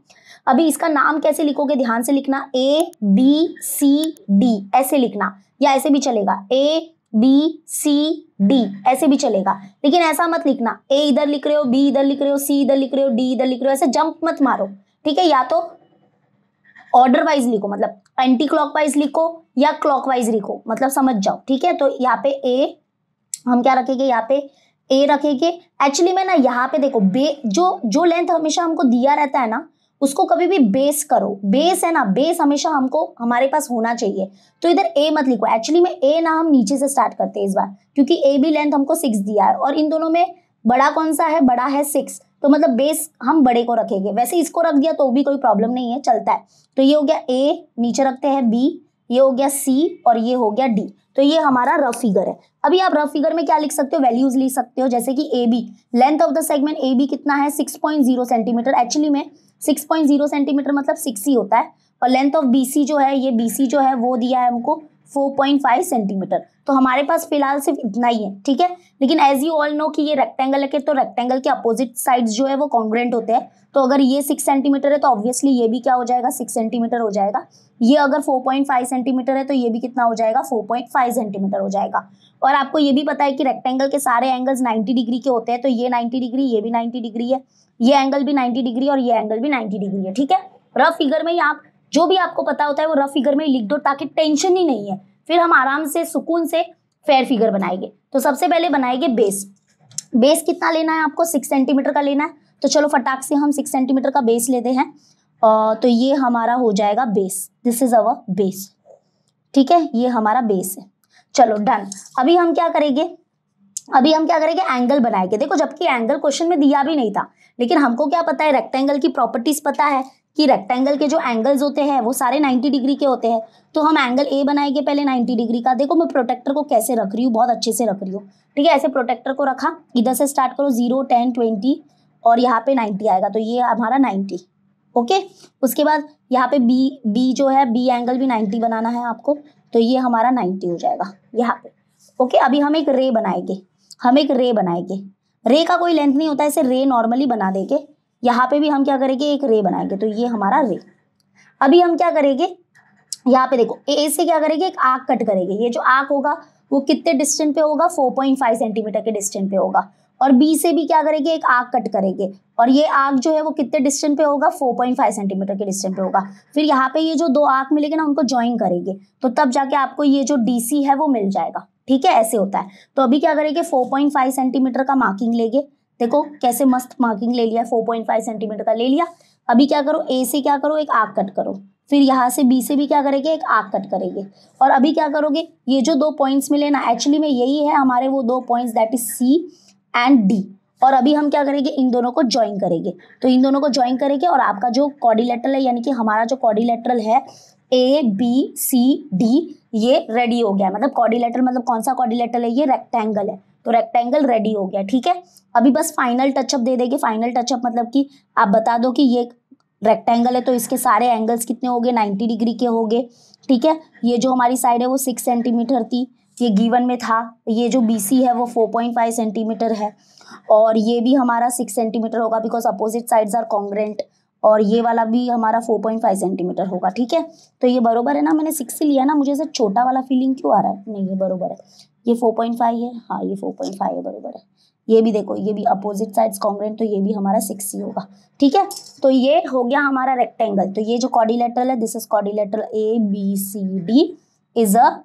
अभी इसका नाम कैसे लिखोगे, ध्यान से लिखना, ABCD ऐसे लिखना, या ऐसे भी चलेगा, ABCD ऐसे भी चलेगा, लेकिन ऐसा मत लिखना A इधर लिख रहे हो, B इधर लिख रहे हो, C इधर लिख रहे हो, D इधर लिख रहे हो, ऐसे जंप मत मारो, ठीक है। या तो ऑर्डर वाइज लिखो, मतलब एंटी क्लॉकवाइज लिखो या क्लॉकवाइज लिखो, मतलब समझ जाओ, ठीक है। तो यहाँ पे A हम क्या रखेंगे, यहाँ पे A रखेंगे। एक्चुअली में ना यहाँ पे देखो जो लेंथ हमेशा हमको दिया रहता है ना, उसको कभी भी बेस करो, बेस है ना, बेस हमेशा हमको हमारे पास होना चाहिए। तो इधर A मत लिखो, एक्चुअली में A ना हम नीचे से स्टार्ट करते हैं इस बार, क्योंकि A भी लेंथ हमको 6 दिया है और इन दोनों में बड़ा कौन सा है, बड़ा है 6, तो मतलब बेस हम बड़े को रखेंगे। वैसे इसको रख दिया तो भी कोई प्रॉब्लम नहीं है, चलता है। तो ये हो गया A, नीचे रखते हैं B, ये हो गया C और ये हो गया D। तो ये हमारा रफ फिगर है। अभी आप रफ फिगर में क्या लिख सकते हो, वैल्यूज लिख सकते हो, जैसे कि AB, length of the segment AB कितना है, 6.0 सेंटीमीटर। एक्चुअली में 6.0 सेंटीमीटर मतलब 6 ही होता है। और लेंथ ऑफ BC जो है, ये BC जो है वो दिया है हमको 4.5 सेंटीमीटर। तो हमारे पास फिलहाल सिर्फ इतना ही है, ठीक है। लेकिन एज यू ऑल नो कि ये रेक्टेंगल है, तो रेक्टेंगल के अपोजिट साइड्स जो है वो कॉन्ग्रुएंट होते हैं। तो अगर ये 6 सेंटीमीटर है तो ऑब्वियसली ये भी क्या हो जाएगा, 6 सेंटीमीटर हो जाएगा। ये अगर 4.5 सेंटीमीटर है तो ये भी कितना हो जाएगा, 4.5 सेंटीमीटर हो जाएगा। और आपको ये भी पता है कि रेक्टेंगल के सारे एंगल्स 90 डिग्री के होते हैं, तो ये 90 डिग्री, ये भी 90 डिग्री है, ये एंगल भी 90 डिग्री और ये एंगल भी 90 डिग्री है, ठीक है। रफ फिगर में ही आप जो भी आपको पता होता है वो रफ फिगर में ही लिख दो, ताकि टेंशन ही नहीं है, फिर हम आराम से सुकून से फेयर फिगर बनाएंगे। तो सबसे पहले बनाएंगे बेस। बेस कितना लेना है आपको, 6 सेंटीमीटर का लेना है। तो चलो फटाक से हम 6 सेंटीमीटर का बेस लेते हैं। तो ये हमारा हो जाएगा base, this is our base, ठीक है, ये हमारा बेस है। चलो डन। अभी हम क्या करेंगे, एंगल बनाएंगे। देखो जबकि एंगल क्वेश्चन में दिया भी नहीं था, लेकिन हमको क्या पता है, रेक्टेंगल की प्रॉपर्टीज पता है कि रेक्टेंगल के जो एंगल्स होते हैं वो सारे 90 डिग्री के होते हैं। तो हम एंगल A बनाएंगे पहले 90 डिग्री का। देखो मैं प्रोटेक्टर को कैसे रख रही हूँ, बहुत अच्छे से रख रही हूँ, ठीक है। ऐसे प्रोटेक्टर को रखा, इधर से स्टार्ट करो, 0, 10, 20 और यहाँ पे 90 आएगा, तो ये हमारा 90, ओके। उसके बाद यहाँ पे B जो है, B एंगल भी 90 बनाना है आपको, तो ये हमारा 90 हो जाएगा यहाँ पे, ओके। अभी हम एक रे बनाएंगे, रे का कोई लेंथ नहीं होता है, इसे रे नॉर्मली बना देंगे। यहाँ पे भी हम क्या करेंगे, एक रे बनाएंगे, तो ये हमारा रे। अभी हम क्या करेंगे, यहाँ पे देखो ए से क्या करेंगे, एक आर्क कट करेंगे। ये जो आर्क होगा वो कितने डिस्टेंस पे होगा, 4.5 सेंटीमीटर के डिस्टेंस पे होगा। और बी से भी क्या करेंगे, एक आर्क कट करेंगे, और ये आर्क जो है वो कितने डिस्टेंस पे होगा, 4.5 सेंटीमीटर के डिस्टेंस पे होगा। फिर यहाँ पे ये जो दो आर्क मिलेंगे ना, उनको ज्वाइन करेंगे, तो तब जाके आपको ये जो DC है वो मिल जाएगा, ठीक है, ऐसे होता है। तो अभी क्या करेंगे, 4.5 सेंटीमीटर का मार्किंग लेंगे। देखो कैसे मस्त मार्किंग ले लिया, 4.5 सेंटीमीटर का ले लिया। अभी क्या करो, ए से क्या करो, एक आर्क कट करो। फिर यहाँ से बी से भी क्या करेंगे, एक आर्क कट करेंगे। और अभी क्या करोगे, ये जो दो पॉइंट्स मिले ना, एक्चुअली में यही है हमारे वो दो points, that is C and D। और अभी हम क्या करेंगे, इन दोनों को ज्वाइन करेंगे। तो इन दोनों को ज्वाइन करेंगे और आपका जो क्वाड्रिलेटरल है, यानी कि हमारा जो क्वाड्रिलेटरल है ABCD, ये रेडी हो गया। मतलब क्वाड्रिलेटरल मतलब कौन सा क्वाड्रिलेटरल है, ये रेक्टेंगल है, तो रेक्टेंगल रेडी हो गया, ठीक है। अभी बस फाइनल टचअप दे देंगे। फाइनल टचअप मतलब कि आप बता दो कि ये रेक्टेंगल है तो इसके सारे एंगल्स कितने हो गए, 90 डिग्री के हो गए, ठीक है। ये जो हमारी साइड है वो 6 सेंटीमीटर थी, ये गिवन में था। ये जो BC है वो 4.5 सेंटीमीटर है, और ये भी हमारा 6 सेंटीमीटर होगा, because opposite sides are congruent. और ये वाला भी हमारा 4.5 सेंटीमीटर होगा, ठीक है। तो ये बरोबर है ना, मैंने 6 से लिया ना, मुझे ऐसा छोटा वाला फीलिंग क्यों आ रहा है, नहीं ये बरोबर है, ये 4.5 है, हाँ ये 4.5 है, बरोबर है। ये भी देखो, ये भी अपोजिट साइड्स कॉन्ग्रुएंट, तो ये भी हमारा 6 ही होगा, ठीक है। तो ये हो गया हमारा रेक्टेंगल। तो ये जो क्वाड्रिलेटरल है, this is quadrilateral ABCD is a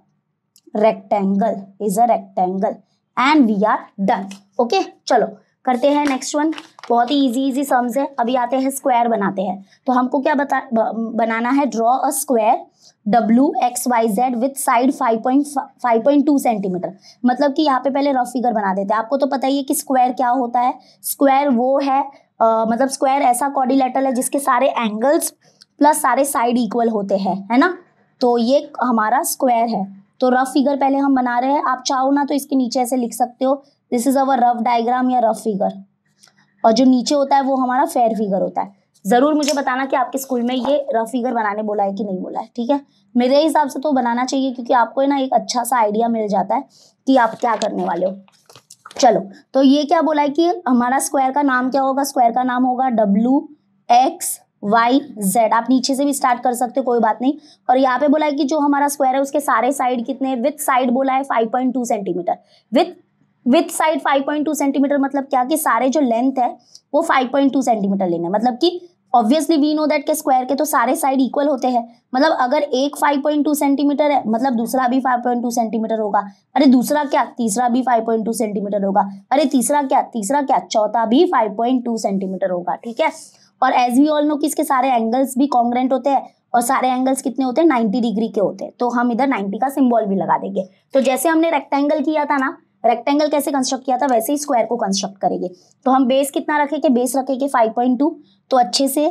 rectangle and we are done, okay. चलो करते हैं नेक्स्ट वन, बहुत ही इजी सम्स है। अभी आते हैं स्क्वायर बनाते हैं। तो हमको क्या बनाना है, draw a square WXYZ with side 5.2 centimetre. मतलब कि यहाँ पे पहले रफ फिगर बना देते हैं। आपको तो पता ही है कि स्क्वायर क्या होता है, स्क्वायर वो है मतलब स्क्वायर ऐसा क्वाड्रिलेटरल है जिसके सारे एंगल्स प्लस सारे साइड इक्वल होते हैं, है ना, तो ये हमारा स्क्वायर है। तो रफ फिगर पहले हम बना रहे हैं, आप चाहो ना तो इसके नीचे ऐसे लिख सकते हो, this is our rough diagram या रफ फिगर, और जो नीचे होता है वो हमारा फेयर फिगर होता है। जरूर मुझे बताना कि आपके स्कूल में ये रफ फिगर बनाने बोला है कि नहीं बोला है, ठीक है। मेरे हिसाब से तो बनाना चाहिए, क्योंकि आपको ना एक अच्छा सा आइडिया मिल जाता है कि आप क्या करने वाले हो। चलो, तो ये क्या बोला है कि हमारा स्क्वायर का नाम क्या होगा, स्क्वायर का नाम होगा WXYZ। आप नीचे से भी स्टार्ट कर सकते हो, कोई बात नहीं। और यहाँ पे बोला है कि जो हमारा स्क्वायर है उसके सारे साइड कितने हैं, विथ साइड बोला है 5.2 सेंटीमीटर। विथ साइड 5.2 सेंटीमीटर मतलब क्या कि सारे जो लेंथ है वो 5.2 सेंटीमीटर लेने, मतलब कि ऑब्वियसली वी नो दैट के स्क्वायर के तो सारे साइड इक्वल होते हैं। मतलब अगर एक 5.2 सेंटीमीटर है मतलब दूसरा भी 5.2 सेंटीमीटर होगा। अरे दूसरा क्या, तीसरा भी 5.2 सेंटीमीटर होगा। अरे तीसरा क्या, चौथा भी 5.2 सेंटीमीटर होगा, ठीक है। और एज वी ऑल नो कि इसके सारे एंगल्स भी कॉन्ग्रेंट होते हैं, और सारे एंगल्स कितने होते हैं, 90 डिग्री के होते हैं। तो हम इधर 90 का सिंबल भी लगा देंगे। तो जैसे हमने रेक्टेंगल किया था ना, रेक्टेंगल कैसे कंस्ट्रक्ट किया था वैसे ही स्क्वायर को कंस्ट्रक्ट करेंगे। तो हम बेस कितना रखेंगे, बेस रखेंगे 5.2। तो अच्छे से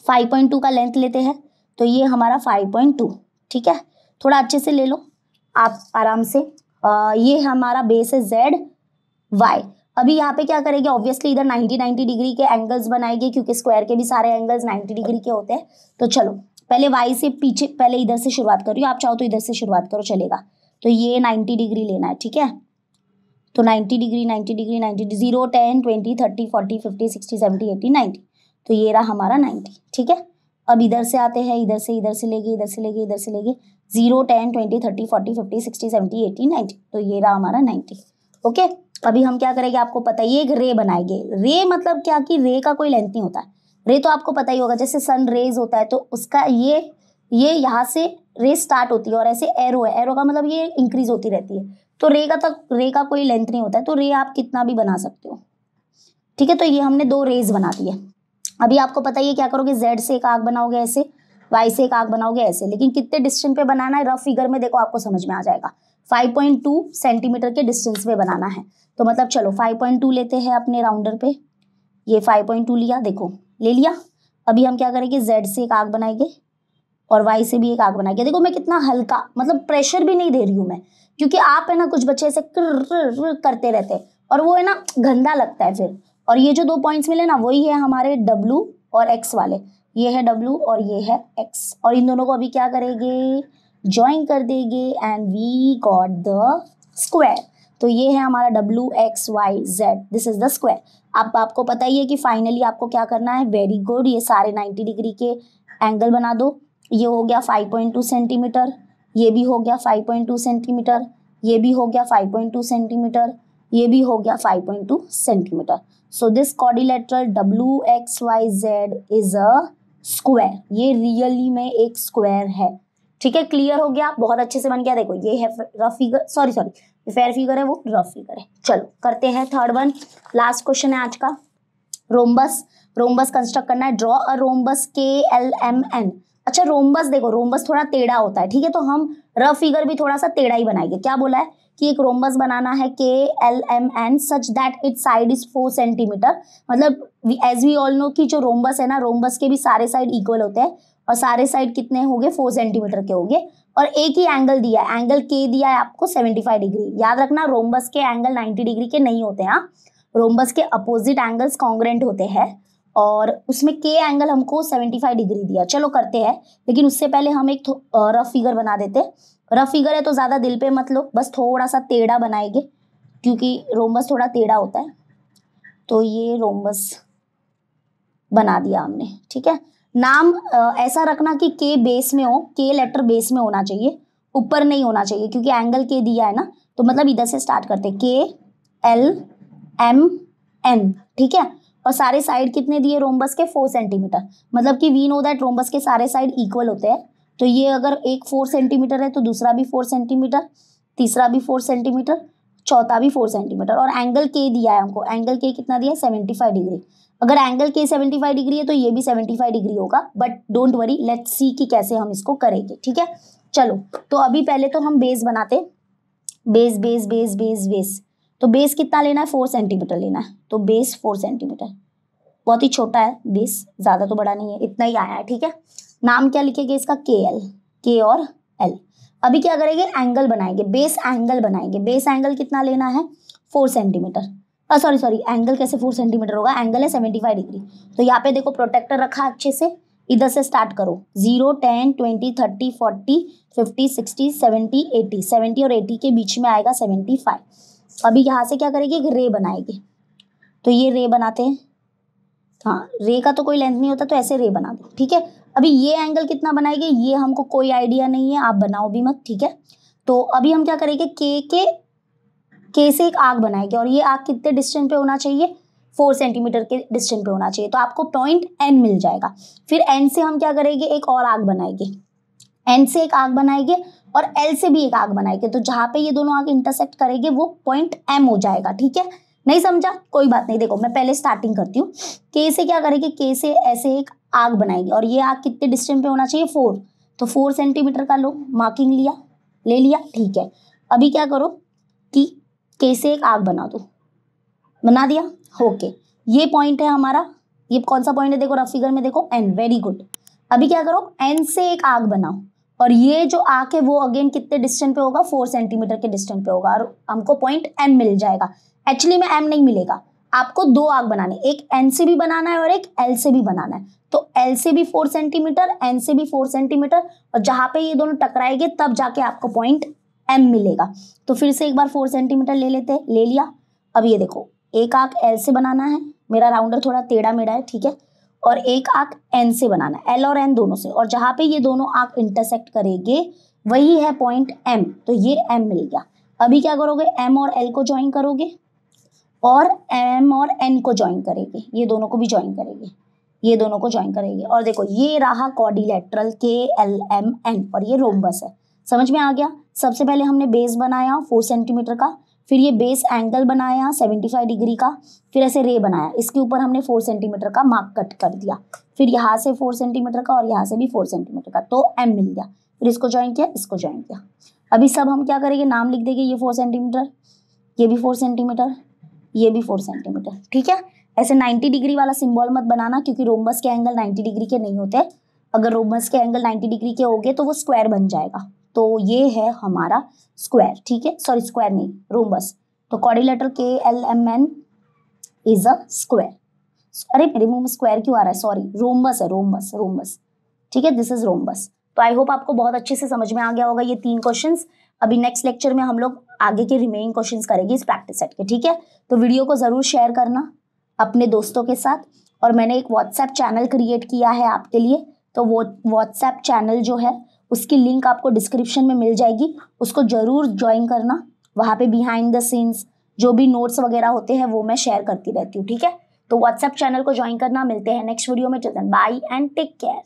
5.2 का लेंथ लेते हैं, तो ये हमारा 5.2, ठीक है। थोड़ा अच्छे से ले लो आप आराम से। ये हमारा बेस है ZY। अभी यहाँ पे क्या करेंगे, ऑब्वियसली इधर 90 डिग्री के एंगल्स बनाएंगे, क्योंकि स्क्वायर के भी सारे एंगल्स 90 डिग्री के होते हैं। तो चलो पहले Y से पीछे, पहले इधर से शुरुआत करो, आप चाहो तो इधर से शुरुआत करो, चलेगा। तो ये 90 डिग्री लेना है, ठीक है। तो 90 डिग्री 0, 10, 20, 30, 40, 50, 60, 70, 80, 90। तो ये रहा हमारा 90, ठीक है। अब इधर से आते हैं, इधर से लेके 0, 10, 20, 30, 40, 50, 60, 70, 80, 90। तो ये रहा हमारा 90, ओके। अभी हम क्या करेंगे, आपको पता है, ये एक रे बनाएंगे। रे मतलब क्या कि रे का कोई लेंथ नहीं होता है। रे तो आपको पता ही होगा, जैसे सन रेज होता है तो उसका ये यहाँ से रे स्टार्ट होती है, और ऐसे एरो है, एरो का मतलब ये इंक्रीज होती रहती है। तो रे का कोई लेंथ नहीं होता है, तो रे आप कितना भी बना सकते हो, ठीक है। तो ये हमने 2 रेज बना दिए। अभी आपको पता ही है क्या करोगे, Z से एक आर्क बनाओगे ऐसे, Y से एक आर्क बनाओगे ऐसे, लेकिन कितने डिस्टेंस पे बनाना है, रफ फिगर में देखो आपको समझ में आ जाएगा। 5.2 सेंटीमीटर के डिस्टेंस पे बनाना है। तो मतलब चलो 5.2 लेते हैं अपने राउंडर पे, ये 5.2 लिया, देखो ले लिया। अभी हम क्या करेंगे, Z से एक आर्क बनाएंगे और Y से भी एक आर्क बनाएंगे। देखो मैं कितना हल्का, मतलब प्रेशर भी नहीं दे रही हूँ मैं, क्योंकि आप है ना कुछ बच्चे ऐसे करते रहते हैं और वो है ना गंदा लगता है फिर। और ये जो 2 पॉइंट्स मिले ना वही है हमारे W और X वाले, ये है W और ये है X, और इन दोनों को अभी क्या करेंगे, ज्वाइन कर देंगे and we got the square. तो ये है हमारा WXYZ, this is the square. अब आपको पता ही है कि फाइनली आपको क्या करना है, वेरी गुड, ये सारे 90 डिग्री के एंगल बना दो। ये हो गया 5.2 सेंटीमीटर, ये भी हो गया 5.2 सेंटीमीटर, ये भी हो गया 5.2 सेंटीमीटर, ये भी हो गया 5.2 centimetre. So this quadrilateral WXYZ is a square, ये रियली में एक स्क्वायर है, ठीक है। क्लियर हो गया, बहुत अच्छे से बन गया। देखो ये है rough figure, sorry fair figure है, वो रफ फिगर है। चलो करते हैं थर्ड वन, लास्ट क्वेश्चन है आज का। रोम्बस कंस्ट्रक्ट करना है, ड्रॉ अ रोम्बस KLMN। अच्छा रोम्बस, देखो रोम्बस थोड़ा टेढ़ा होता है, ठीक है, तो हम रफ फिगर भी थोड़ा सा टेढ़ा ही बनाएंगे। क्या बोला है कि एक रोम्बस बनाना है KLMN such that it's side is 4 centimetre. मतलब एज वी ऑल नो कि जो रोम्बस है ना, रोम्बस के भी सारे साइड इक्वल होते हैं, और सारे साइड कितने होंगे, 4 सेंटीमीटर के होंगे, और एक ही एंगल दिया है, एंगल K दिया है आपको 75 डिग्री। याद रखना रोम्बस के एंगल 90 डिग्री के नहीं होते हैं, रोम्बस के अपोजिट एंगल्स कॉन्ग्रेंट होते हैं, और उसमें K एंगल हमको 75 डिग्री दिया। चलो करते हैं, लेकिन उससे पहले हम एक रफ फिगर बना देते। रफ फिगर है तो ज्यादा दिल पे मत लो, बस थोड़ा सा टेढ़ा बनाएंगे, क्योंकि रोम्बस थोड़ा टेढ़ा होता है। तो ये रोम्बस बना दिया हमने, ठीक है। नाम ऐसा रखना कि K बेस में हो, K लेटर बेस में होना चाहिए, ऊपर नहीं होना चाहिए, क्योंकि एंगल K दिया है ना। तो मतलब इधर से स्टार्ट करते, KLMN, ठीक है। और सारे साइड कितने दिए रोम्बस के, 4 सेंटीमीटर। मतलब कि वी नो दैट रोम्बस के सारे साइड इक्वल होते हैं। तो ये अगर एक 4 सेंटीमीटर है तो दूसरा भी 4 सेंटीमीटर, तीसरा भी 4 सेंटीमीटर, चौथा भी 4 सेंटीमीटर, और एंगल K दिया है हमको, एंगल K कितना दिया है, 75 डिग्री। अगर एंगल K 75 डिग्री है तो ये भी 75 डिग्री होगा, but don't worry, let's see कि कैसे हम इसको करेंगे, ठीक है। चलो तो अभी पहले तो हम बेस बनाते, बेस। तो बेस कितना लेना है, 4 सेंटीमीटर लेना है, तो बेस 4 सेंटीमीटर, बहुत ही छोटा है बेस, ज़्यादा तो बड़ा नहीं है, इतना ही आया है, ठीक है। नाम क्या लिखेंगे इसका, KL, K और L। अभी क्या करेंगे, एंगल बनाएंगे, बेस एंगल बनाएंगे। बेस एंगल कितना लेना है, 4 सेंटीमीटर। सॉरी, एंगल कैसे 4 सेंटीमीटर होगा, एंगल है 75 डिग्री। तो यहाँ पे देखो प्रोटेक्टर रखा अच्छे से, इधर से स्टार्ट करो, 0, 10, 20, 30, 40, 50, 60, 70, 80, 70 और 80 के बीच में आएगा 75। अभी यहाँ से क्या करेंगे, एक रे बनाएंगे। तो ये रे बनाते हैं, हाँ रे का तो कोई लेंथ नहीं होता, तो ऐसे रे बना दो, ठीक है। अभी ये एंगल कितना बनाएंगे, ये हमको कोई आइडिया नहीं है, आप बनाओ भी मत, ठीक है। तो अभी हम क्या करेंगे, के से एक आर्क बनाएंगे, और ये आर्क कितने डिस्टेंस पे होना चाहिए, 4 सेंटीमीटर के डिस्टेंस पे होना चाहिए। तो आपको पॉइंट N मिल जाएगा। फिर N से हम क्या करेंगे, एक और आर्क बनाएंगे, N से एक आर्क बनाएंगे और L से भी एक आर्क बनाएंगे। तो जहाँ पे ये दोनों आर्क इंटरसेक्ट करेंगे वो पॉइंट M हो जाएगा, ठीक है। नहीं समझा, कोई बात नहीं, देखो मैं पहले स्टार्टिंग करती हूँ। K से क्या करेंगे, K से ऐसे एक आर्क बनाएंगे, और ये आर्क कितने डिस्टेंस पे होना चाहिए, 4। तो 4 सेंटीमीटर का लो, मार्किंग ले लिया, ठीक है। अभी क्या करो कि K से एक आर्क बना दो, बना दिया, ओके। ये पॉइंट है हमारा, ये कौन सा पॉइंट है, देखो रफ फिगर में देखो, N, वेरी गुड। अभी क्या करो, N से एक आर्क बनाओ, और ये जो आर्क है वो अगेन कितने डिस्टेंस पे होगा, 4 सेंटीमीटर के डिस्टेंस पे होगा, और हमको पॉइंट M मिल जाएगा। एक्चुअली में M नहीं मिलेगा, आपको 2 आर्क बनाने, एक N से भी बनाना है और एक L से भी बनाना है। तो L से भी 4 सेंटीमीटर, N से भी 4 सेंटीमीटर, और जहाँ पे ये दोनों टकराएंगे तब जाके आपको पॉइंट M मिलेगा। तो फिर से एक बार 4 सेंटीमीटर ले लेते हैं, ले लिया। अब ये देखो, एक आर्क L से बनाना है, मेरा राउंडर थोड़ा टेढ़ा मेढ़ा है, ठीक है, और एक आर्क N से बनाना है, L और N दोनों से, और जहाँ पे ये दोनों आर्क इंटरसेक्ट करेंगे वही है पॉइंट M। तो ये M मिल गया। अभी क्या करोगे, M और L को ज्वाइन करोगे, और M और N को ज्वाइन करेंगे, ये दोनों को भी ज्वाइन करेंगे, ये दोनों को ज्वाइन करेंगे, और देखो ये रहा क्वाड्रिलेटरल KLMN, और ये रोम्बस है। समझ में आ गया। सबसे पहले हमने बेस बनाया 4 सेंटीमीटर का, फिर ये बेस एंगल बनाया 75 डिग्री का, फिर ऐसे रे बनाया, इसके ऊपर हमने 4 सेंटीमीटर का मार्क कट कर दिया, फिर यहाँ से 4 सेंटीमीटर का और यहाँ से भी 4 सेंटीमीटर का, तो M मिल गया। फिर इसको ज्वाइन किया, इसको ज्वाइन किया। अभी सब हम क्या करेंगे, नाम लिख देंगे, ये 4 सेंटीमीटर, ये भी 4 सेंटीमीटर, ये भी 4 सेंटीमीटर, ठीक है। ऐसे 90 डिग्री वाला सिंबल मत बनाना, क्योंकि रोम्बस के एंगल 90 डिग्री के नहीं होते। अगर रोम्बस के एंगल 90 डिग्री के होंगे तो वो स्क्वायर बन जाएगा। तो ये है हमारा स्क्वायर, ठीक है, सॉरी स्क्वायर नहीं, रोम्बस। तो quadrilateral KLMN is a square. अरे मेरे मुंह में स्क्वायर क्यों आ रहा है, सॉरी, रोम्बस है, रोम्बस, ठीक है, दिस इज रोम्बस। तो आई होप आपको बहुत अच्छे से समझ में आ गया होगा ये 3 क्वेश्चंस। अभी नेक्स्ट लेक्चर में हम लोग आगे के रिमेनिंग क्वेश्चंस करेंगे इस प्रैक्टिस सेट के, ठीक है। तो वीडियो को जरूर शेयर करना अपने दोस्तों के साथ, और मैंने एक व्हाट्सएप चैनल क्रिएट किया है आपके लिए। तो वो व्हाट्सएप चैनल जो है उसकी लिंक आपको डिस्क्रिप्शन में मिल जाएगी, उसको जरूर ज्वाइन करना। वहाँ पे बिहाइंड द सीन्स जो भी नोट्स वगैरह होते हैं वो मैं शेयर करती रहती हूँ, ठीक है। तो व्हाट्सएप चैनल को ज्वाइन करना। मिलते हैं नेक्स्ट वीडियो में, till then bye and take care.